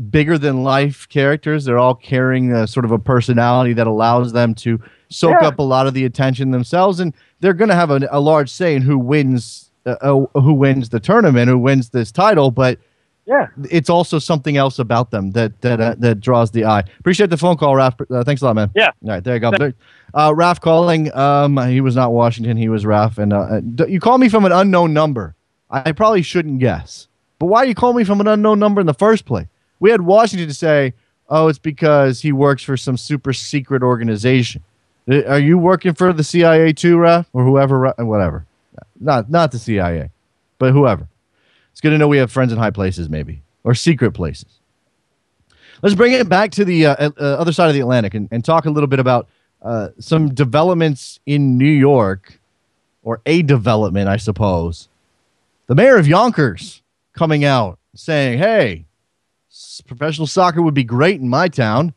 bigger than life characters. They're all carrying sort of a personality that allows them to soak up a lot of the attention themselves, and they're going to have a large say in who wins the tournament, who wins this title. But it's also something else about them that draws the eye. Appreciate the phone call, Raf. Thanks a lot, man. Yeah. All right, there you go. Raf calling. He was not Washington. He was Raf. And you call me from an unknown number. I probably shouldn't guess. But why do you call me from an unknown number in the first place? We had Washington to say, oh, it's because he works for some super secret organization. Are you working for the CIA too, Raf? Or whoever, whatever. Not the CIA, but whoever. It's good to know we have friends in high places, maybe, or secret places. Let's bring it back to the other side of the Atlantic and talk a little bit about some developments in New York, or a development, I suppose. The mayor of Yonkers coming out saying, hey, professional soccer would be great in my town.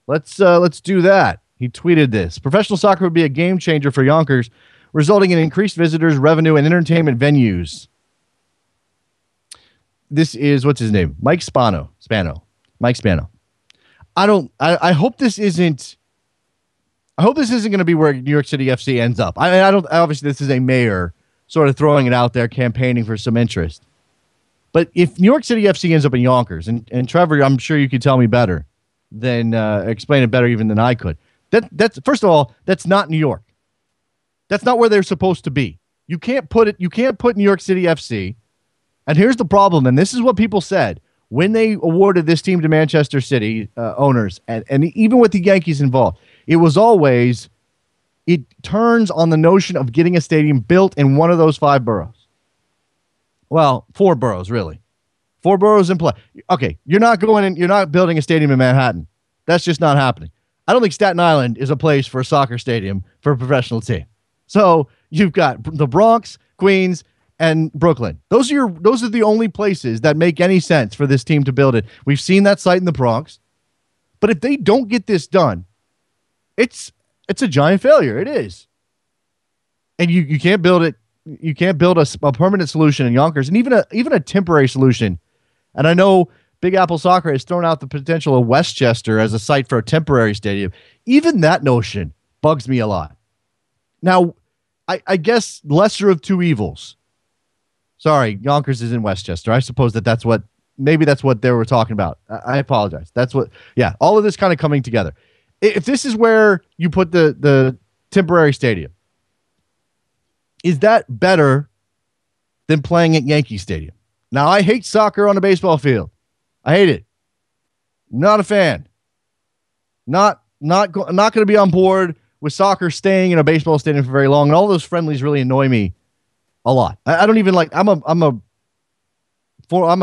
Let's do that. He tweeted this. Professional soccer would be a game changer for Yonkers, resulting in increased visitors, revenue, and entertainment venues. This is, what's his name? Mike Spano. Mike Spano. I hope this isn't going to be where New York City FC ends up. Obviously this is a mayor sort of throwing it out there, campaigning for some interest. But if New York City FC ends up in Yonkers, and Trevor, I'm sure you could tell me better than explain it better even than I could. That's first of all, that's not New York. That's not where they're supposed to be. You can't put New York City FC. And here's the problem, and this is what people said when they awarded this team to Manchester City owners, and even with the Yankees involved, it was always, it turns on the notion of getting a stadium built in one of those 5 boroughs. Well, 4 boroughs, really. 4 boroughs in play. Okay, you're not building a stadium in Manhattan. That's just not happening. I don't think Staten Island is a place for a soccer stadium for a professional team. So you've got the Bronx, Queens, and Brooklyn. Those are the only places that make any sense for this team to build it. We've seen that site in the Bronx. But if they don't get this done, it's a giant failure. It is. And you can't build it. You can't build a permanent solution in Yonkers, and even a temporary solution. And I know Big Apple Soccer has thrown out the potential of Westchester as a site for a temporary stadium. Even that notion bugs me a lot. Now, I guess lesser of two evils. Sorry, Yonkers is in Westchester. I suppose that's what they were talking about. I apologize. All of this kind of coming together. If this is where you put the temporary stadium, is that better than playing at Yankee Stadium? Now, I hate soccer on a baseball field. I hate it. Not a fan. Not going to be on board with soccer staying in a baseball stadium for very long. And all those friendlies really annoy me a lot. I don't even like. I'm a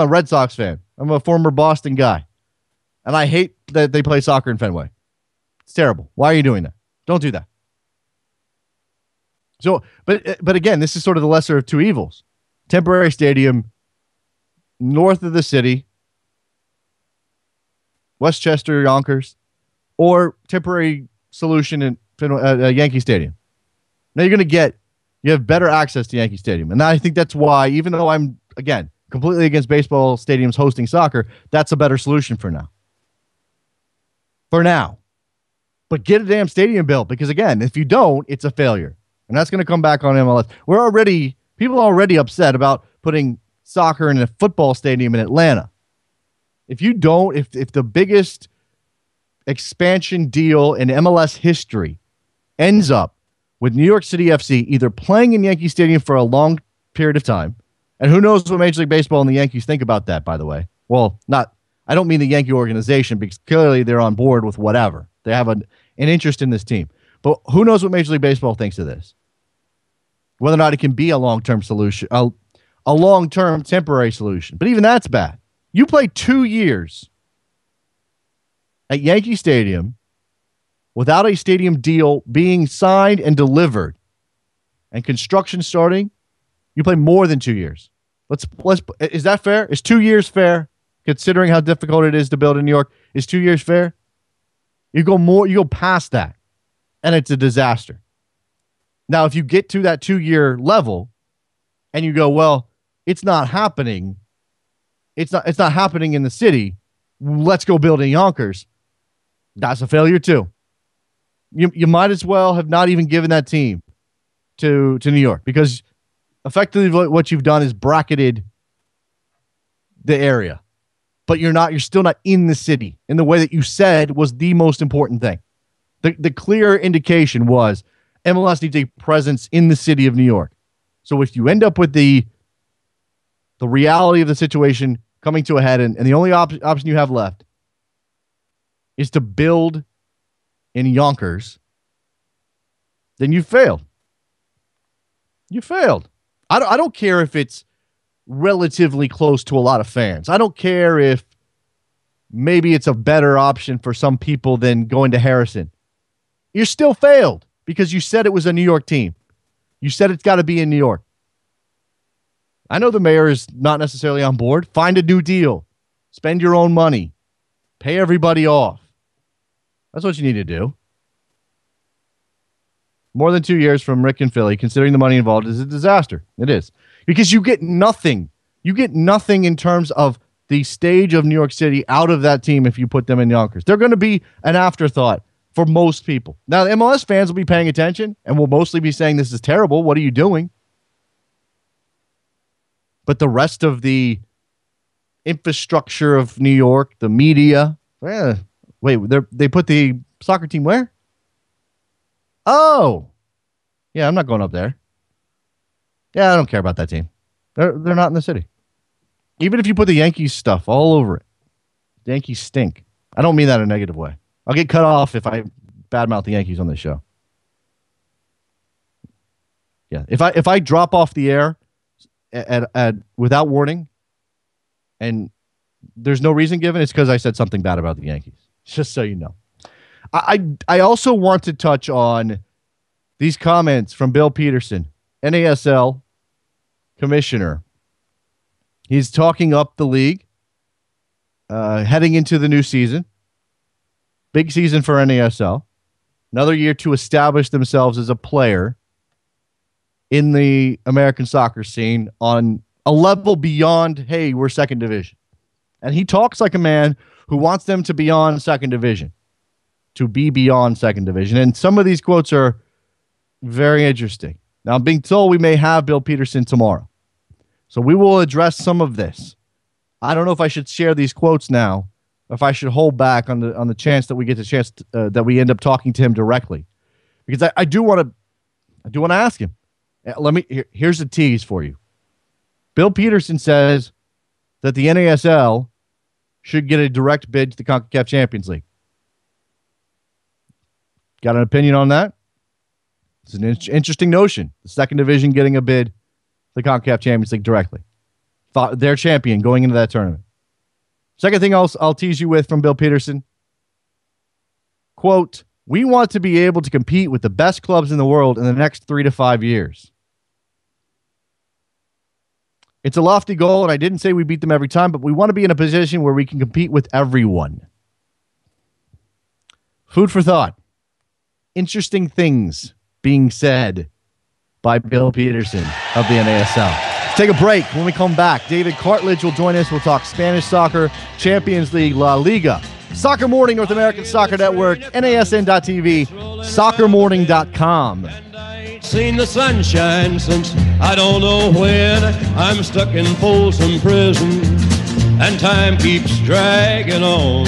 Red Sox fan. I'm a former Boston guy, and I hate that they play soccer in Fenway. It's terrible. Why are you doing that? Don't do that. So, but again, this is sort of the lesser of two evils. Temporary stadium north of the city, Westchester, Yonkers, or temporary solution in Yankee Stadium. Now you have better access to Yankee Stadium. And I think that's why, even though I'm, again, completely against baseball stadiums hosting soccer, that's a better solution for now. For now. But get a damn stadium built, because again, if you don't, it's a failure. And that's going to come back on MLS. People are already upset about putting soccer in a football stadium in Atlanta. If the biggest expansion deal in MLS history ends up with New York City FC either playing in Yankee Stadium for a long period of time, and who knows what Major League Baseball and the Yankees think about that, by the way. Well, I don't mean the Yankee organization, because clearly they're on board with whatever. They have an interest in this team. But who knows what Major League Baseball thinks of this? Whether or not it can be a long-term solution, a long-term temporary solution. But even that's bad. You play 2 years at Yankee Stadium without a stadium deal being signed and delivered and construction starting. You play more than 2 years. Is that fair? Is 2 years fair, considering how difficult it is to build in New York? Is 2 years fair? You go past that, and it's a disaster. Now, if you get to that 2-year level and you go, well, it's not happening. It's not happening in the city. Let's go build in Yonkers. That's a failure too. You might as well have not even given that team to New York, because effectively what you've done is bracketed the area, but you're still not in the city in the way that you said was the most important thing. The clear indication was MLS needs a presence in the city of New York. So if you end up with the reality of the situation coming to a head, and the only option you have left is to build in Yonkers, then you failed. You failed. I don't care if it's relatively close to a lot of fans. I don't care if maybe it's a better option for some people than going to Harrison. You still failed, because you said it was a New York team. You said it's got to be in New York. I know the mayor is not necessarily on board. Find a new deal. Spend your own money. Pay everybody off. That's what you need to do. More than 2 years from Rick and Philly, considering the money involved, is a disaster. It is. Because you get nothing. You get nothing in terms of the stage of New York City out of that team if you put them in Yonkers. They're going to be an afterthought for most people. Now, the MLS fans will be paying attention and will mostly be saying, this is terrible. What are you doing? But the rest of the infrastructure of New York, the media, wait, they put the soccer team where? Oh, yeah, I'm not going up there. Yeah, I don't care about that team. They're not in the city. Even if you put the Yankees stuff all over it, the Yankees stink. I don't mean that in a negative way. I'll get cut off if I badmouth the Yankees on this show. Yeah, if I drop off the air at without warning, and there's no reason given, it's because I said something bad about the Yankees. Just so you know. I also want to touch on these comments from Bill Peterson, NASL commissioner. He's talking up the league, heading into the new season. Big season for NASL. Another year to establish themselves as a player in the American soccer scene on a level beyond, hey, we're second division. And he talks like a man who wants them to be on second division, to be beyond second division. And some of these quotes are very interesting. Now, I'm being told we may have Bill Peterson tomorrow. So we will address some of this. I don't know if I should share these quotes now, or if I should hold back on the chance that we get the chance that we end up talking to him directly, because I do want to ask him. Here's a tease for you. Bill Peterson says that the NASL should get a direct bid to the CONCACAF Champions League. Got an opinion on that? It's an interesting notion. The second division getting a bid to the CONCACAF Champions League directly. Their champion going into that tournament. Second thing I'll tease you with from Bill Peterson. Quote, we want to be able to compete with the best clubs in the world in the next 3 to 5 years. It's a lofty goal, and I didn't say we beat them every time, but we want to be in a position where we can compete with everyone. Food for thought. Interesting things being said by Bill Peterson of the NASL. Take a break. When we come back, David Cartledge will join us. We'll talk Spanish soccer, Champions League, La Liga, Soccer Morning, North American Soccer Network, NASN.TV, soccermorning.com. Seen the sunshine since I don't know when. I'm stuck in Folsom Prison and time keeps dragging on.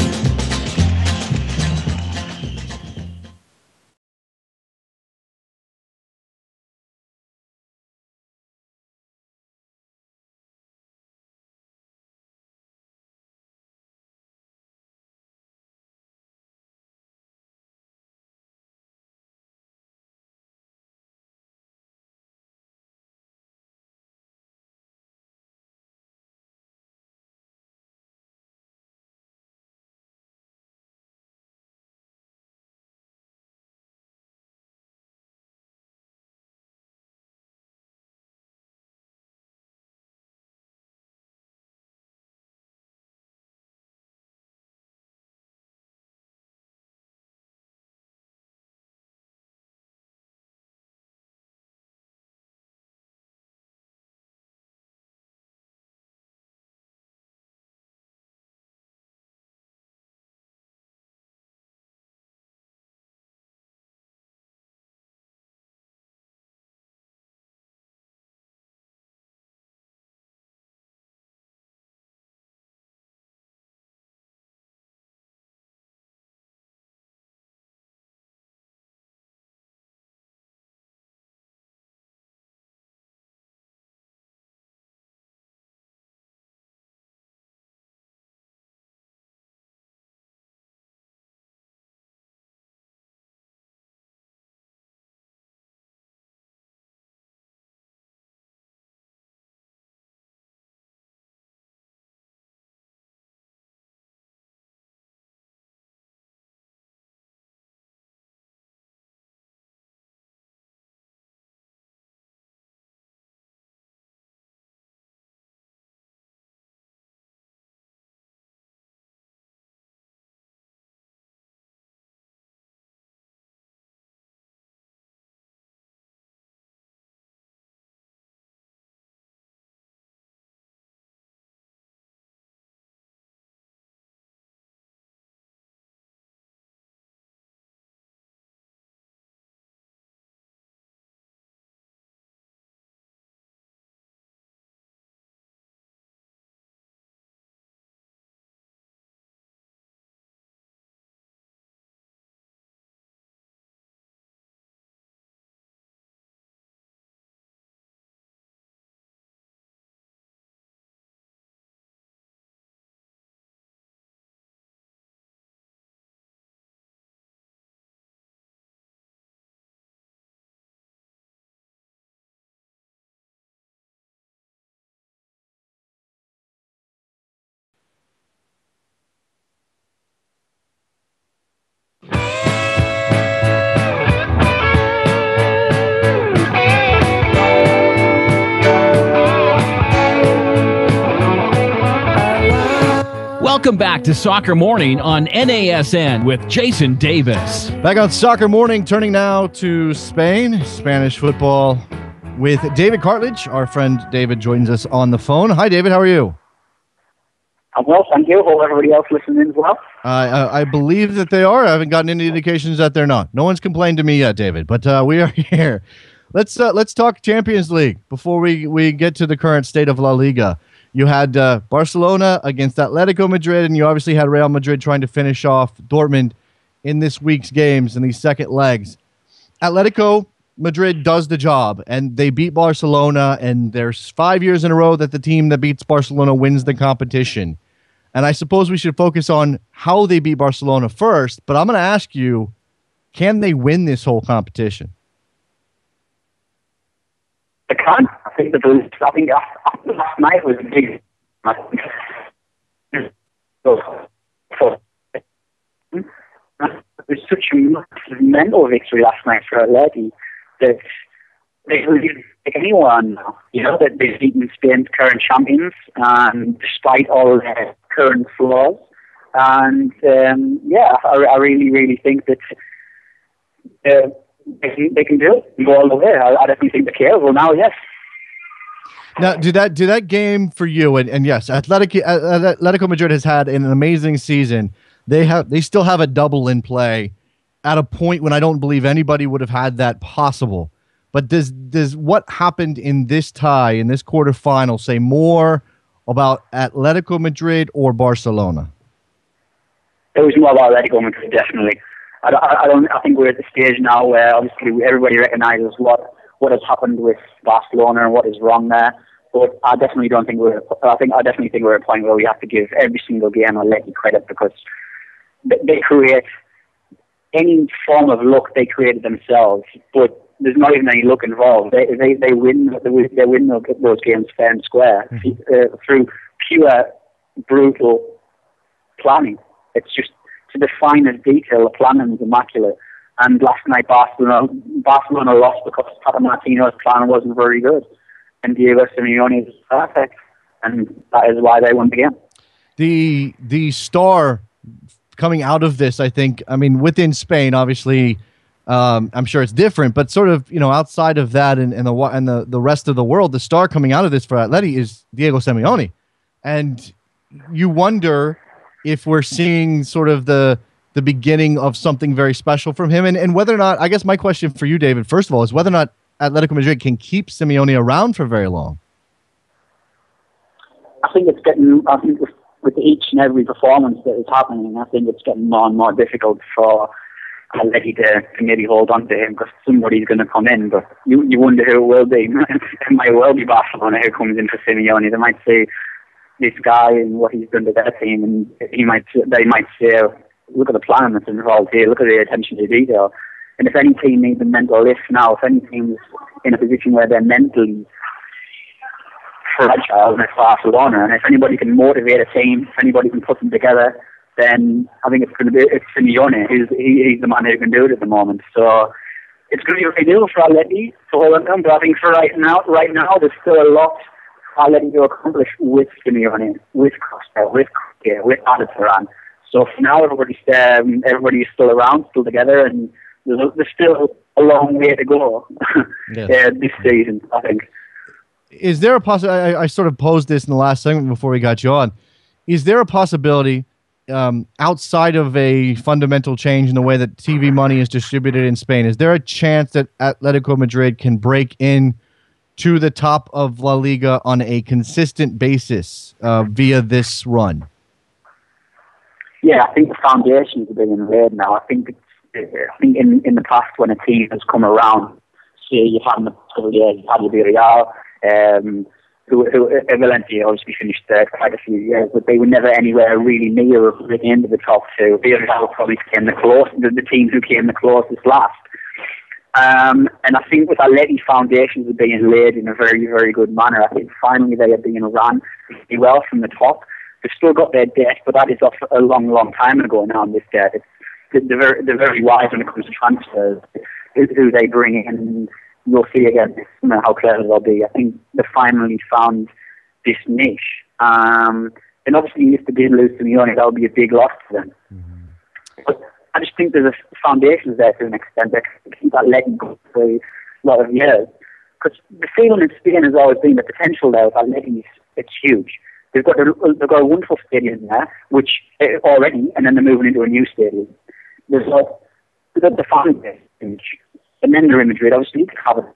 Welcome back to Soccer Morning on NASN with Jason Davis. Back on Soccer Morning, turning now to Spain, Spanish football with David Cartledge. Our friend David joins us on the phone. Hi, David. How are you? I'm well, thank you. Hope everybody else listening as well. I believe that they are. I haven't gotten any indications that they're not. No one's complained to me yet, David, but we are here. Let's talk Champions League before we get to the current state of La Liga. You had Barcelona against Atletico Madrid, and you obviously had Real Madrid trying to finish off Dortmund in this week's games in these second legs. Atletico Madrid does the job, and they beat Barcelona, and there's 5 years in a row that the team that beats Barcelona wins the competition. And I suppose we should focus on how they beat Barcelona first, but I'm going to ask you, can they win this whole competition? They can. I think after last night was a big. It was such a massive mental victory last night for Atleti that they really didn't take anyone now. You know, that they've beaten Spain's current champions, despite all their current flaws. And I really, really think that they can do it. Go all the way. I definitely think they're capable now. Yes. Now, did that game for you? And yes, Atletico Madrid has had an amazing season. They still have a double in play at a point when I don't believe anybody would have had that possible. But does what happened in this tie, in this quarterfinal, say more about Atletico Madrid or Barcelona? It was more about Atletico Madrid, definitely. I think we're at the stage now where obviously everybody recognises what has happened with Barcelona and what is wrong there. But I definitely think we're at a point where we have to give every single game Atleti credit, because they create any form of luck they created themselves, but there's not even any luck involved. They win those games fair and square through pure brutal planning. It's just to the finest detail. The planning is immaculate. And last night Barcelona lost because Tata Martino's plan wasn't very good, and Diego Simeone is perfect, and that is why they won the game. The star coming out of this, I think, I mean, within Spain, obviously, I'm sure it's different, but sort of, outside of that and the rest of the world, the star coming out of this for Atleti is Diego Simeone. And you wonder if we're seeing sort of the beginning of something very special from him, and whether or not, I guess my question for you, David, first of all, is whether or not Atletico Madrid can keep Simeone around for very long. I think with each and every performance that is happening, I think it's getting more and more difficult for Atleti to maybe hold on to him, because somebody's going to come in, but you wonder who it will be. It might well be Barcelona who comes in for Simeone. They might say this guy and what he's done to their team, and they might say, look at the plan that's involved here, look at the attention to detail. And if any team needs a mental lift now, if any team's in a position where they're mentally fragile, it's Barcelona. And if anybody can motivate a team, if anybody can put them together, then I think it's Simeone. He's the man who can do it at the moment. So it's going to be a big deal for Atleti to hold on to him. But I think for right now, there's still a lot Atleti to accomplish with Simeone, with Costa, with Koke, with Adetoran. So for now, everybody's still around, still together, and there's still a long way to go this season, I think. Is there a possibility, I sort of posed this in the last segment before we got you on, is there a possibility outside of a fundamental change in the way that TV money is distributed in Spain, is there a chance that Atletico Madrid can break in to the top of La Liga on a consistent basis via this run? Yeah, I think the foundations are being laid now. I think in the past, when a team has come around, say you've had in the couple of years, you've had Villarreal, who Valencia obviously finished third for quite a few years, but they were never anywhere really near the end of the top two. Villarreal probably came the team who came the closest last. And I think with Atleti, foundations are being laid in a very, very good manner. I think finally they are being run really well from the top. They've still got their debt, but that is off a long, long time ago now, this debt. They're very wise when it comes to transfers, who they bring in. You'll see again how clever they'll be. I think they finally found this niche. And obviously, if they did lose to Simeone, that would be a big loss to them. But I just think there's a foundations there to an extent that can keep that leg going for a lot of years. Because the feeling in Spain has always been the potential there with Atleti, it's huge. They've got a wonderful stadium there, which already, and then they're moving into a new stadium. They've got the fan base, and then they're in Madrid, obviously, to cover.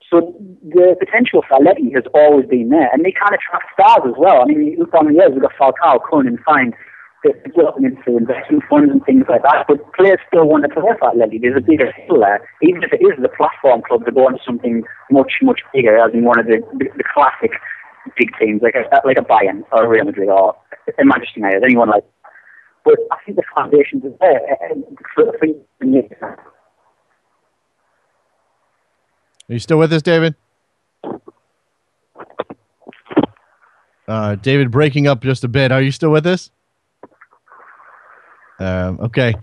So the potential for Atleti has always been there, and they kind of attract stars as well. I mean, you look down the years, we've got Falcao, Kun, and Fine, developing into investment funds and things like that, but players still want to play for Atleti. There's a bigger deal there, even if it is the platform club to go into something much, much bigger, as in one of the classic big teams, like a Bayern or a Real Madrid or a Manchester United, anyone like that. But I think the foundations are there. Are you still with us, David? David, breaking up just a bit. Are you still with us? Okay.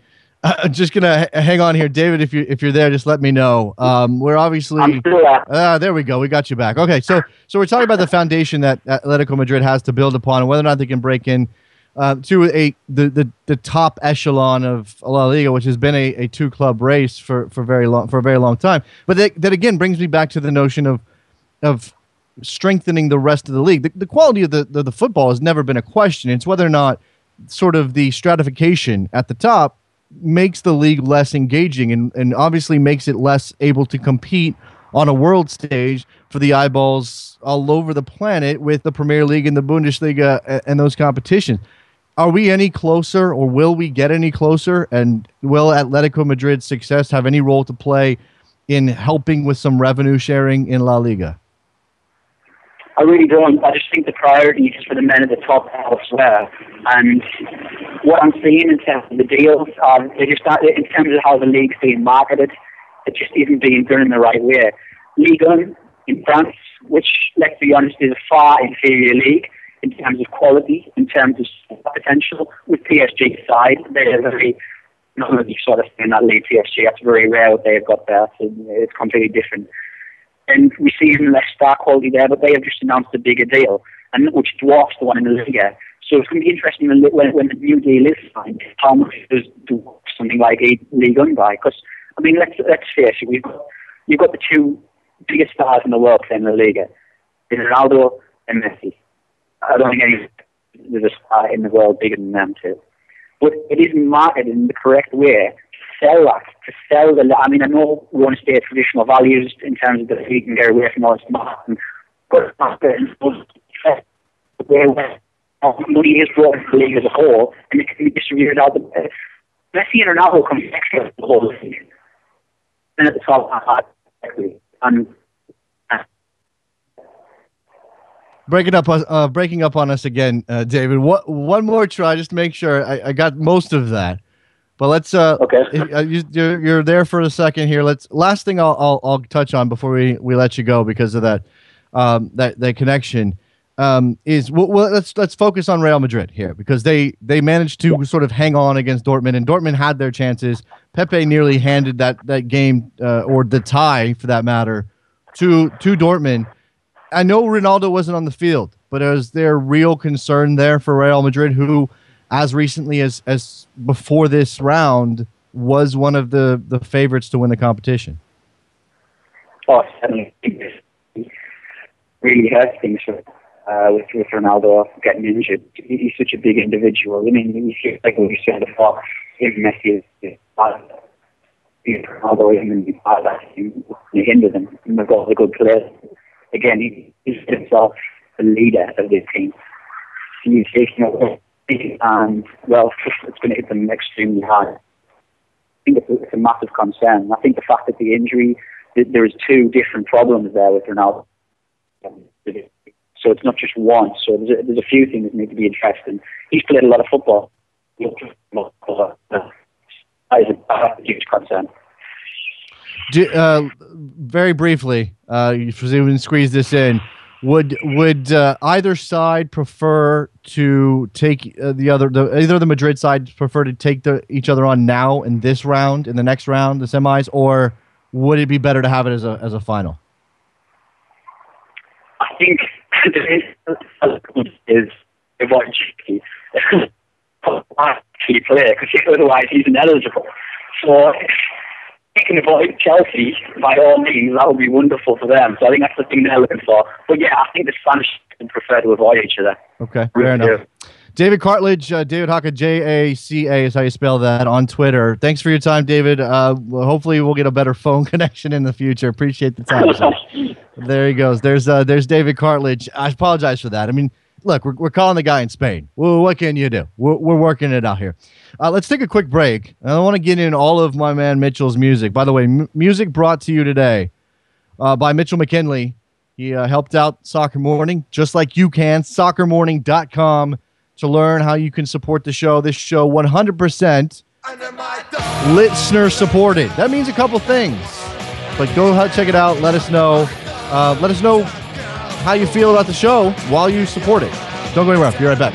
Just gonna hang on here, David. If you're there, just let me know. We're obviously I'm still there. There we go. We got you back. Okay, so we're talking about the foundation that Atletico Madrid has to build upon, and whether or not they can break in to the top echelon of La Liga, which has been a two club race for a very long time. But that again brings me back to the notion of strengthening the rest of the league. The quality of the football has never been a question. It's whether or not sort of the stratification at the top makes the league less engaging and obviously makes it less able to compete on a world stage for the eyeballs all over the planet with the Premier League and the Bundesliga and those competitions. Are we any closer, or will we get any closer? And will Atletico Madrid's success have any role to play in helping with some revenue sharing in La Liga? I really don't. I just think the priority is for the men at the top elsewhere. And what I'm seeing in terms of the deals, they just in terms of how the league's being marketed, it just isn't being done in the right way. Liga in France, which, let's be honest, is a far inferior league in terms of quality, in terms of potential. With PSG side, they're very, not really sort of in that league, PSG. That's very rare what they've got there. So it's completely different. And we see even less star quality there, but they have just announced a bigger deal, and which dwarfs the one in the Liga. So it's going to be interesting when the new deal is signed, how much does something like a Liga buy? Because I mean, let's face it, you've got the two biggest stars in the world playing in the Liga, Ronaldo and Messi. I don't think there's a star in the world bigger than them two. But it isn't marketed in the correct way. To sell the. I mean, I know we want to stay at traditional values in terms of that we can get away from all this marketing, but where money is brought into the league as a whole, and it can be distributed out. Messi and Ronaldo come extra to the whole league, and at the top, and breaking up on us again, David. One more try, just to make sure I got most of that. But let's okay. You're there for a second here. Last thing I'll touch on before we let you go because of that connection is let's focus on Real Madrid here because they managed to sort of hang on against Dortmund, and Dortmund had their chances. Pepe nearly handed that game or the tie for that matter to Dortmund. I know Ronaldo wasn't on the field, but is there real concern there for Real Madrid, who as recently as before this round, was one of the favorites to win the competition? Oh, certainly. Really hurts things with Ronaldo getting injured. He's such a big individual. I mean, you see, like we said before, even Messi is Ronaldo even part of that team. You hinder them, and they've got a good players. Again, he's himself the leader of this team. He's taking away. And well, it's going to hit them extremely hard. I think it's a massive concern. I think the fact that the injury, there is two different problems there with Ronaldo. So it's not just one. So there's a few things that need to be addressed. And he's played a lot of football. That is a huge concern. Very briefly, if we can squeeze this in. Would either side prefer to take either the Madrid side prefer to take each other on now in this round, in the next round, the semis, or would it be better to have it as a final? I think is avoid Chelsea. Actually play, because otherwise he's ineligible. So if he can avoid Chelsea, by all means, that would be wonderful for them. So I think that's the thing they're looking for. But yeah, I think the Spanish prefer to avoid each other. Okay, fair enough. David Cartledge, David Haka, J-A-C-A is how you spell that, on Twitter. Thanks for your time, David. Hopefully we'll get a better phone connection in the future. Appreciate the time. There he goes. There's David Cartledge. I apologize for that. I mean, look, we're calling the guy in Spain. Well, what can you do? We're working it out here. Let's take a quick break. I want to get in all of my man Mitchell's music. By the way, music brought to you today by Mitchell McKinley. He helped out Soccer Morning, just like you can. Soccermorning.com to learn how you can support the show. This show 100% listener supported. That means a couple things. But go ahead, check it out. Let us know. Let us know how you feel about the show while you support it. Don't go anywhere. Be right back.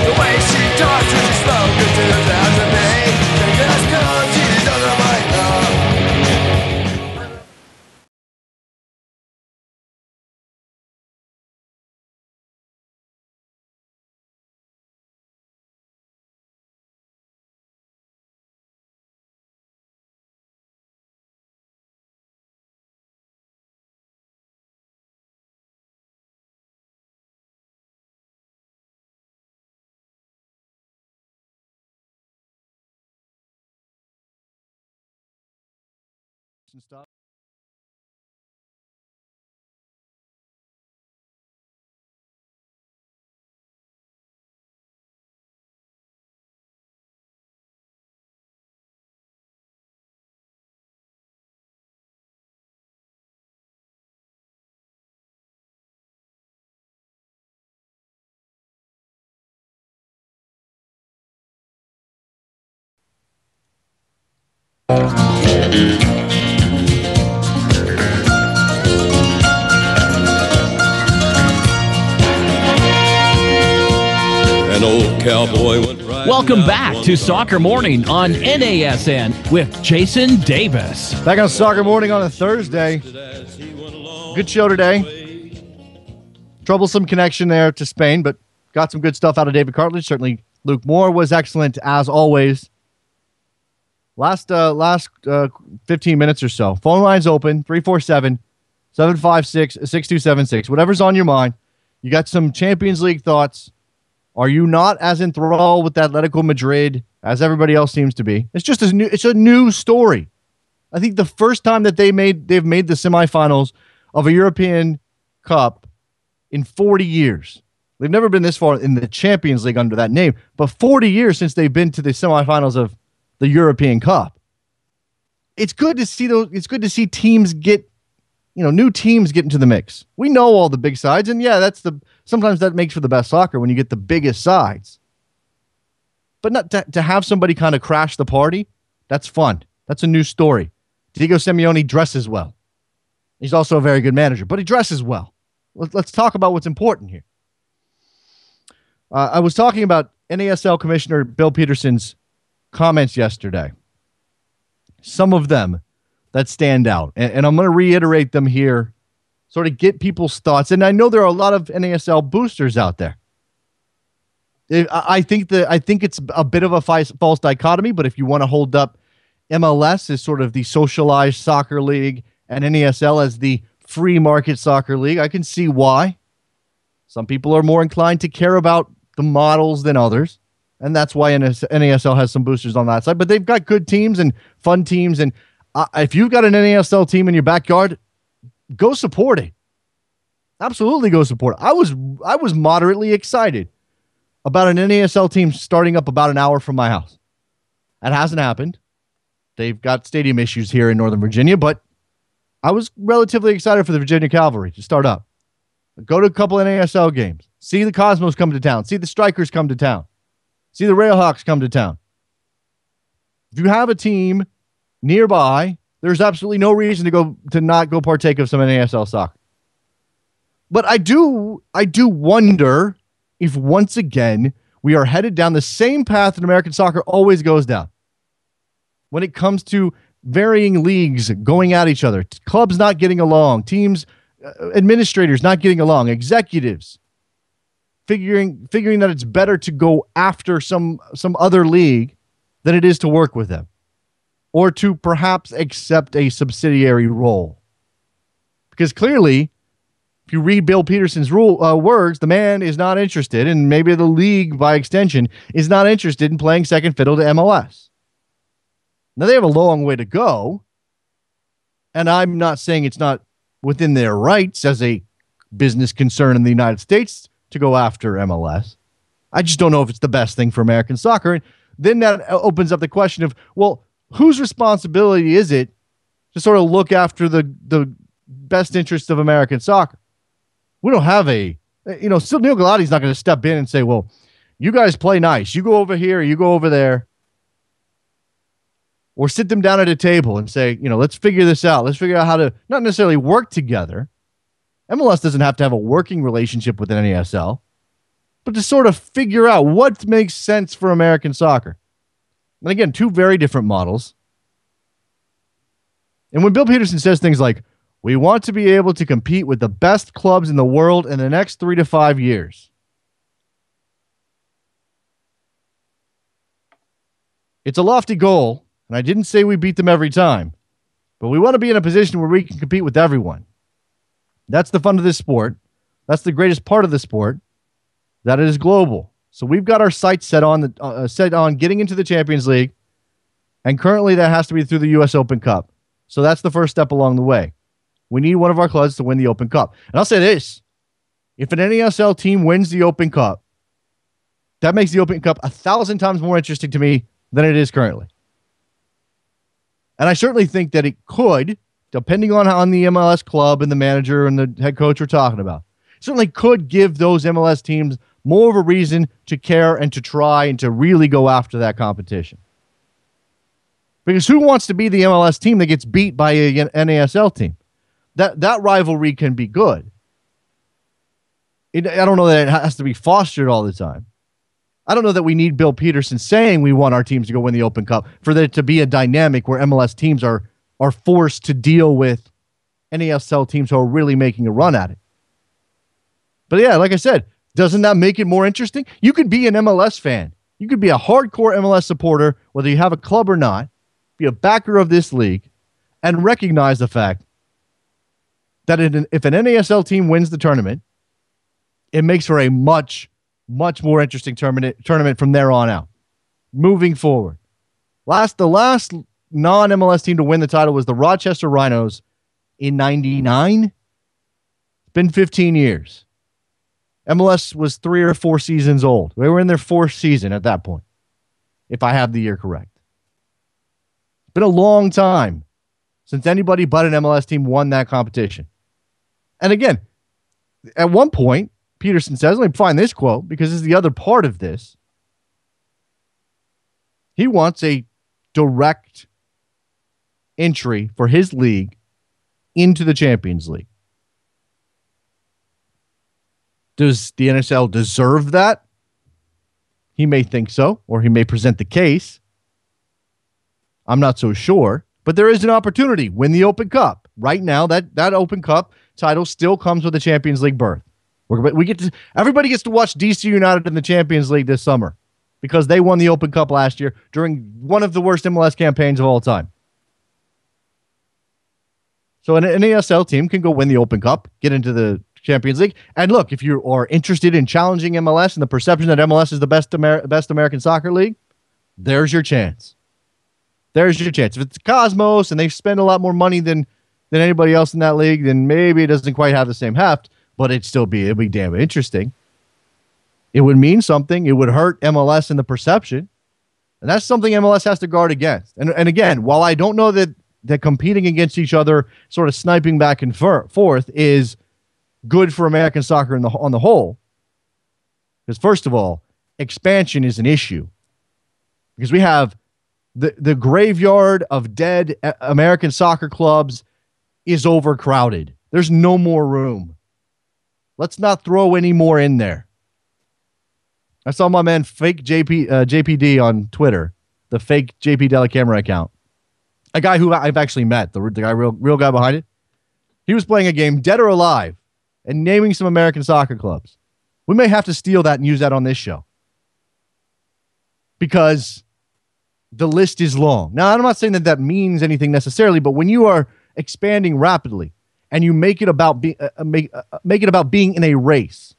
The way she talks when she spoke to me. Just 'cause she doesn't like love. Stuff. An old cowboy went riding Welcome out back one to dark Soccer Morning on NASN with Jason Davis. Back on Soccer Morning on a Thursday. as he went along Good show today. Troublesome connection there to Spain, but got some good stuff out of David Cartledge. Certainly Luke Moore was excellent, as always. Last 15 minutes or so. Phone lines open, 347-756-6276. Whatever's on your mind. You got some Champions League thoughts. Are you not as enthralled with Atletico Madrid as everybody else seems to be? It's just it's a new story. I think the first time that they've made the semifinals of a European Cup in 40 years. They've never been this far in the Champions League under that name, but 40 years since they've been to the semifinals of the European Cup. It's good to see it's good to see teams get, new teams get into the mix. We know all the big sides, and yeah, sometimes that makes for the best soccer when you get the biggest sides. But not to have somebody kind of crash the party, that's fun. That's a new story. Diego Simeone dresses well. He's also a very good manager, but he dresses well. Let's talk about what's important here. I was talking about NASL Commissioner Bill Peterson's comments yesterday. Some of them that stand out. And I'm going to reiterate them here, sort of get people's thoughts. And I know there are a lot of NASL boosters out there. I think it's a bit of a false dichotomy, but if you want to hold up MLS as sort of the socialized soccer league and NASL as the free market soccer league, I can see why. Some people are more inclined to care about the models than others, and that's why NASL has some boosters on that side. But they've got good teams and fun teams, and if you've got an NASL team in your backyard, go support it. Absolutely go support it. I was moderately excited about an NASL team starting up about an hour from my house. That hasn't happened. They've got stadium issues here in Northern Virginia, but I was relatively excited for the Virginia Cavalry to start up. Go to a couple of NASL games. See the Cosmos come to town. See the Strikers come to town. See the Railhawks come to town. If you have a team nearby, there's absolutely no reason to not go partake of some NASL soccer. But I do wonder if once again we are headed down the same path that American soccer always goes down. When it comes to varying leagues going at each other, clubs not getting along, teams, administrators not getting along, executives figuring that it's better to go after some other league than it is to work with them, or to perhaps accept a subsidiary role. Because clearly, if you read Bill Peterson's words, the man is not interested, and maybe the league, by extension, is not interested in playing second fiddle to MLS. Now, they have a long way to go, and I'm not saying it's not within their rights as a business concern in the United States to go after MLS. I just don't know if it's the best thing for American soccer. And then that opens up the question of, well, whose responsibility is it to sort of look after the best interest of American soccer? We don't have still Neil Galati's not going to step in and say, well, you guys play nice. You go over here, you go over there. Or sit them down at a table and say, let's figure this out. Let's figure out how to not necessarily work together. MLS doesn't have to have a working relationship with an NASL, but to sort of figure out what makes sense for American soccer. And again, two very different models. And when Bill Peterson says things like, we want to be able to compete with the best clubs in the world in the next 3 to 5 years. It's a lofty goal, and I didn't say we beat them every time, but we want to be in a position where we can compete with everyone. That's the fun of this sport. That's the greatest part of the sport, that it is global. So we've got our sights set on getting into the Champions League, and currently that has to be through the U.S. Open Cup. So that's the first step along the way. We need one of our clubs to win the Open Cup. And I'll say this, if an NASL team wins the Open Cup, that makes the Open Cup 1,000 times more interesting to me than it is currently. And I certainly think that it could, depending on the MLS club and the manager and the head coach we're talking about, certainly could give those MLS teams more of a reason to care and to try and to really go after that competition. Because who wants to be the MLS team that gets beat by an NASL team? That rivalry can be good. I don't know that it has to be fostered all the time. I don't know that we need Bill Peterson saying we want our teams to go win the Open Cup for there to be a dynamic where MLS teams are forced to deal with NASL teams who are really making a run at it. But yeah, like I said, doesn't that make it more interesting? You could be an MLS fan. You could be a hardcore MLS supporter, whether you have a club or not, be a backer of this league, and recognize the fact that if an NASL team wins the tournament, it makes for a much, much more interesting tournament from there on out. Moving forward. The last non-MLS team to win the title was the Rochester Rhinos in 99. It's been 15 years. MLS was 3 or 4 seasons old. They were in their 4th season at that point, if I have the year correct. It's been a long time since anybody but an MLS team won that competition. And again, at one point, Peterson says, let me find this quote because this is the other part of this. He wants a direct entry for his league into the Champions League. Does the NSL deserve that? He may think so, or he may present the case. I'm not so sure, but there is an opportunity. Win the Open Cup. Right now, that Open Cup title still comes with a Champions League berth. Everybody gets to watch DC United in the Champions League this summer because they won the Open Cup last year during one of the worst MLS campaigns of all time. So an NASL team can go win the Open Cup, get into the Champions League. And look, if you are interested in challenging MLS and the perception that MLS is the best American soccer league, there's your chance. There's your chance. If it's Cosmos and they spend a lot more money than anybody else in that league, then maybe it doesn't quite have the same heft, but it'd be damn interesting. It would mean something. It would hurt MLS in the perception. And that's something MLS has to guard against. And again, while I don't know that competing against each other, sort of sniping back and forth is good for American soccer on the whole, because first of all, expansion is an issue. Because we have the graveyard of dead American soccer clubs is overcrowded. There's no more room. Let's not throw any more in there. I saw my man fake JPD on Twitter, the fake JP Della Camera account. A guy who I've actually met, the guy, real guy behind it. He was playing a game, Dead or Alive, and naming some American soccer clubs. We may have to steal that and use that on this show because the list is long. Now, I'm not saying that that means anything necessarily, but when you are expanding rapidly and you make it about make it about being in a race,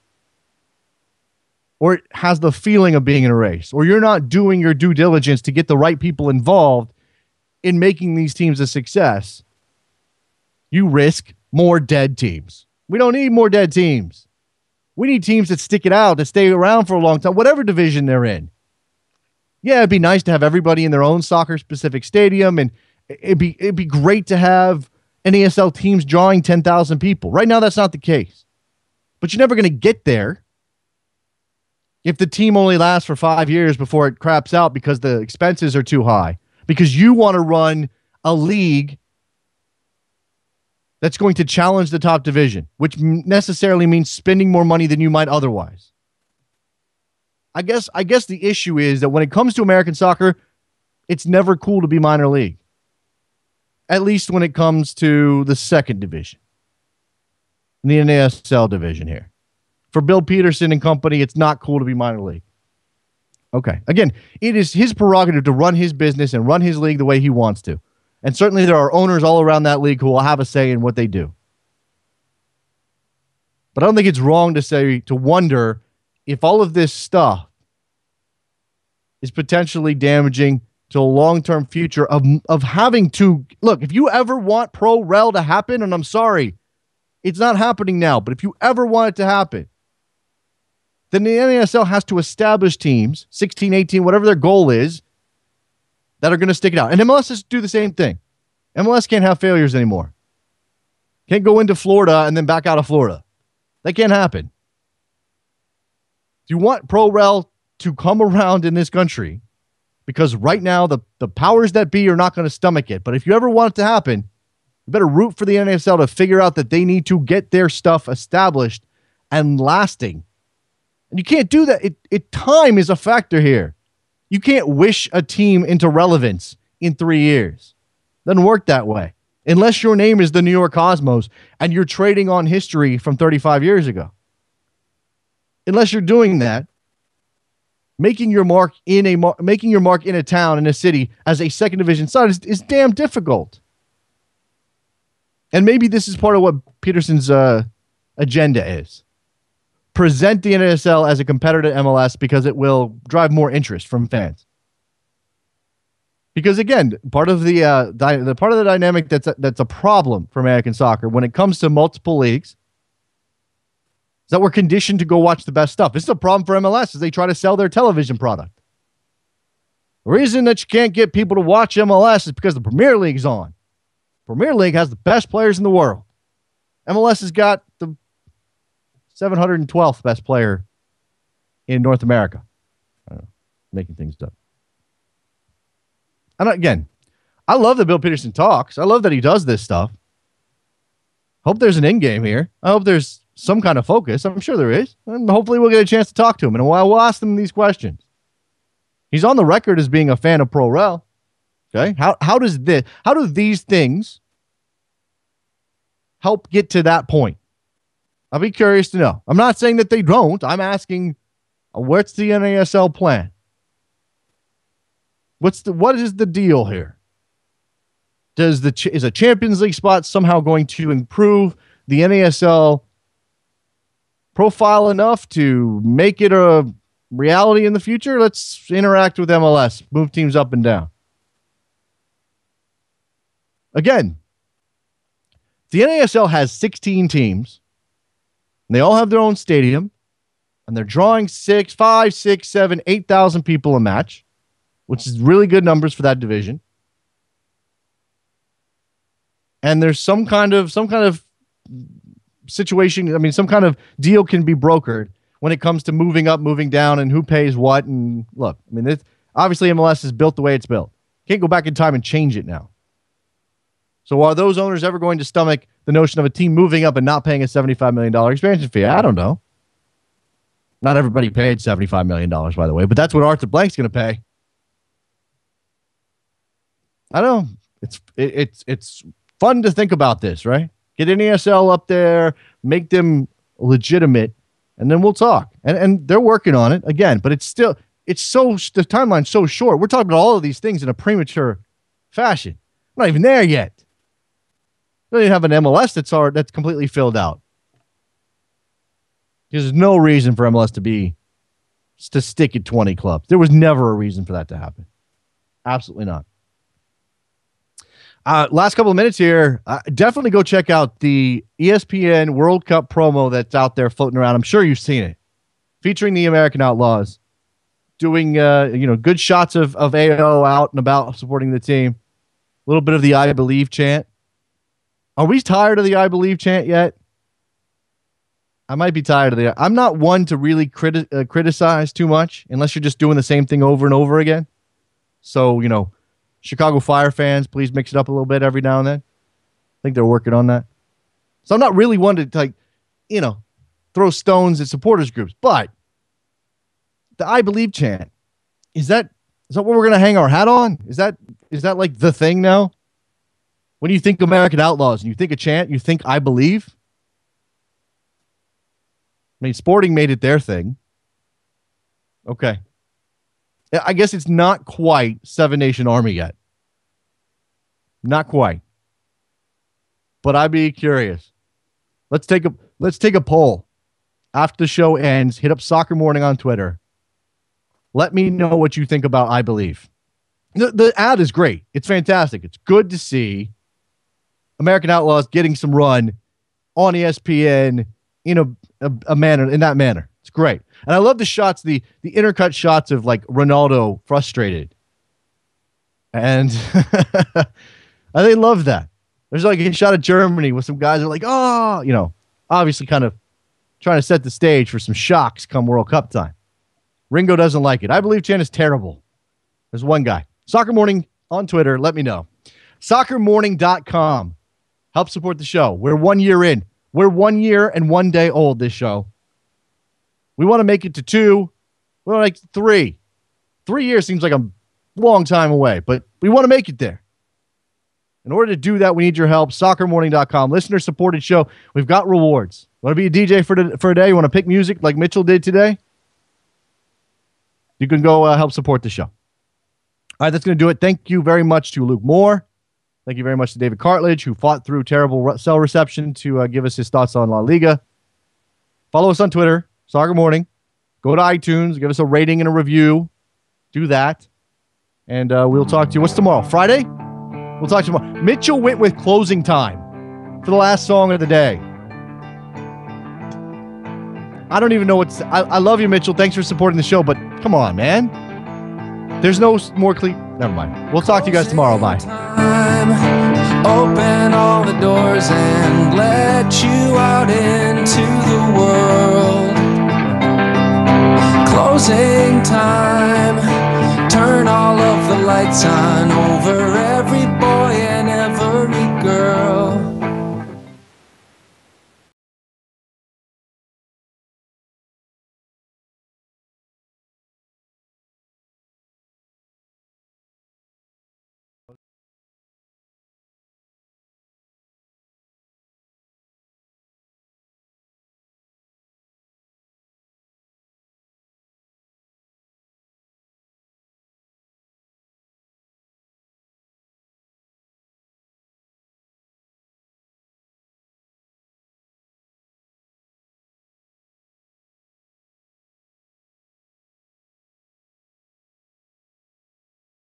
or it has the feeling of being in a race, or you're not doing your due diligence to get the right people involved in making these teams a success, you risk more dead teams. We don't need more dead teams. We need teams that stick it out, that stay around for a long time, whatever division they're in. Yeah, it'd be nice to have everybody in their own soccer-specific stadium, and it'd be great to have NASL teams drawing 10,000 people. Right now, that's not the case. But you're never going to get there if the team only lasts for 5 years before it craps out because the expenses are too high, because you want to run a league that's going to challenge the top division, which necessarily means spending more money than you might otherwise. I guess the issue is that when it comes to American soccer, it's never cool to be minor league. At least when it comes to the second division, the NASL division here. For Bill Peterson and company, it's not cool to be minor league. Okay. Again, it is his prerogative to run his business and run his league the way he wants to. And certainly there are owners all around that league who will have a say in what they do. But I don't think it's wrong to wonder if all of this stuff is potentially damaging to a long-term future of having to look. If you ever want pro rel to happen, and I'm sorry, it's not happening now, but if you ever want it to happen, then the NASL has to establish teams, 16, 18, whatever their goal is, that are going to stick it out. And MLS has to do the same thing. MLS can't have failures anymore. Can't go into Florida and then back out of Florida. That can't happen. If you want pro rel to come around in this country, because right now the powers that be are not going to stomach it. But if you ever want it to happen, you better root for the NASL to figure out that they need to get their stuff established and lasting. And you can't do that. Time is a factor here. You can't wish a team into relevance in 3 years. Doesn't work that way. Unless your name is the New York Cosmos and you're trading on history from 35 years ago. Unless you're doing that, making your mark in a town, in a city as a second division side is damn difficult. And maybe this is part of what Peterson's agenda is. Present the NASL as a competitor to MLS because it will drive more interest from fans. Because again, part of the dynamic that's a problem for American soccer when it comes to multiple leagues is that we're conditioned to go watch the best stuff. This is a problem for MLS as they try to sell their television product. The reason that you can't get people to watch MLS is because the Premier League's on. Premier League has the best players in the world. MLS has got the 712th best player in North America. I don't know, making things up. And again, I love that Bill Peterson talks. I love that he does this stuff. Hope there's an end game here. I hope there's some kind of focus. I'm sure there is. And hopefully we'll get a chance to talk to him. And we'll ask him these questions. He's on the record as being a fan of pro rel. Okay. How do these things help get to that point? I'll be curious to know. I'm not saying that they don't. I'm asking, what's the NASL plan? What is the deal here? Is a Champions League spot somehow going to improve the NASL profile enough to make it a reality in the future? Let's interact with MLS, move teams up and down. Again, the NASL has 16 teams, and they all have their own stadium, and they're drawing 5, 6, 7, 8,000 people a match, which is really good numbers for that division. And there's some kind of situation. I mean, some kind of deal can be brokered when it comes to moving up, moving down, and who pays what. And look, I mean, obviously MLS is built the way it's built. Can't go back in time and change it now. So are those owners ever going to stomach the notion of a team moving up and not paying a $75 million expansion fee? I don't know. Not everybody paid $75 million, by the way, but that's what Arthur Blank's going to pay. I don't know. It's fun to think about this, right? Get NASL up there, make them legitimate and then we'll talk. And they're working on it again, but the timeline's so short. We're talking about all of these things in a premature fashion. We're not even there yet. We don't even have an MLS that's completely filled out. There's no reason for MLS to stick at 20 clubs. There was never a reason for that to happen. Absolutely not. Last couple of minutes here. Definitely go check out the ESPN World Cup promo that's out there floating around. I'm sure you've seen it, featuring the American Outlaws, doing good shots of AO out and about supporting the team. A little bit of the "I Believe" chant. Are we tired of the "I Believe" chant yet? I might be tired of I'm not one to really criticize too much unless you're just doing the same thing over and over again. So, Chicago Fire fans, please mix it up a little bit every now and then. I think they're working on that. So I'm not really one to throw stones at supporters groups, but the "I Believe" chant, is that what we're going to hang our hat on? Is that like the thing now? When you think American Outlaws and you think a chant, you think "I Believe"? I mean, Sporting made it their thing. Okay. I guess it's not quite Seven Nation Army yet. Not quite. But I'd be curious. Let's take a poll. After the show ends, hit up Soccer Morning on Twitter. Let me know what you think about "I Believe." The ad is great. It's fantastic. It's good to see American Outlaws getting some run on ESPN in a manner, in that manner. It's great. And I love the shots, the intercut shots of like Ronaldo frustrated. And they love that. There's like a shot of Germany with some guys that are like, obviously kind of trying to set the stage for some shocks come World Cup time. Ringo doesn't like it. "I Believe" chant is terrible. There's one guy. Soccer Morning on Twitter. Let me know. SoccerMorning.com. Help support the show. We're 1 year in. We're 1 year and 1 day old, this show. We want to make it to 2. We want to make it 3. 3 years seems like a long time away, but we want to make it there. In order to do that, we need your help. SoccerMorning.com. Listener-supported show. We've got rewards. You want to be a DJ for a day? You want to pick music like Mitchell did today? You can go help support the show. All right, that's going to do it. Thank you very much to Luke Moore. Thank you very much to David Cartledge, who fought through terrible cell reception to give us his thoughts on La Liga. Follow us on Twitter, Soccer Morning. Go to iTunes, give us a rating and a review. Do that. And we'll talk to you. What's tomorrow? Friday? We'll talk tomorrow. Mitchell went with "Closing Time" for the last song of the day. I don't even know I love you, Mitchell. Thanks for supporting the show, but come on, man. There's no more Never mind. We'll talk to you guys tomorrow. Bye. Open all the doors and let you out into the world. Closing time. Turn all of the lights on over every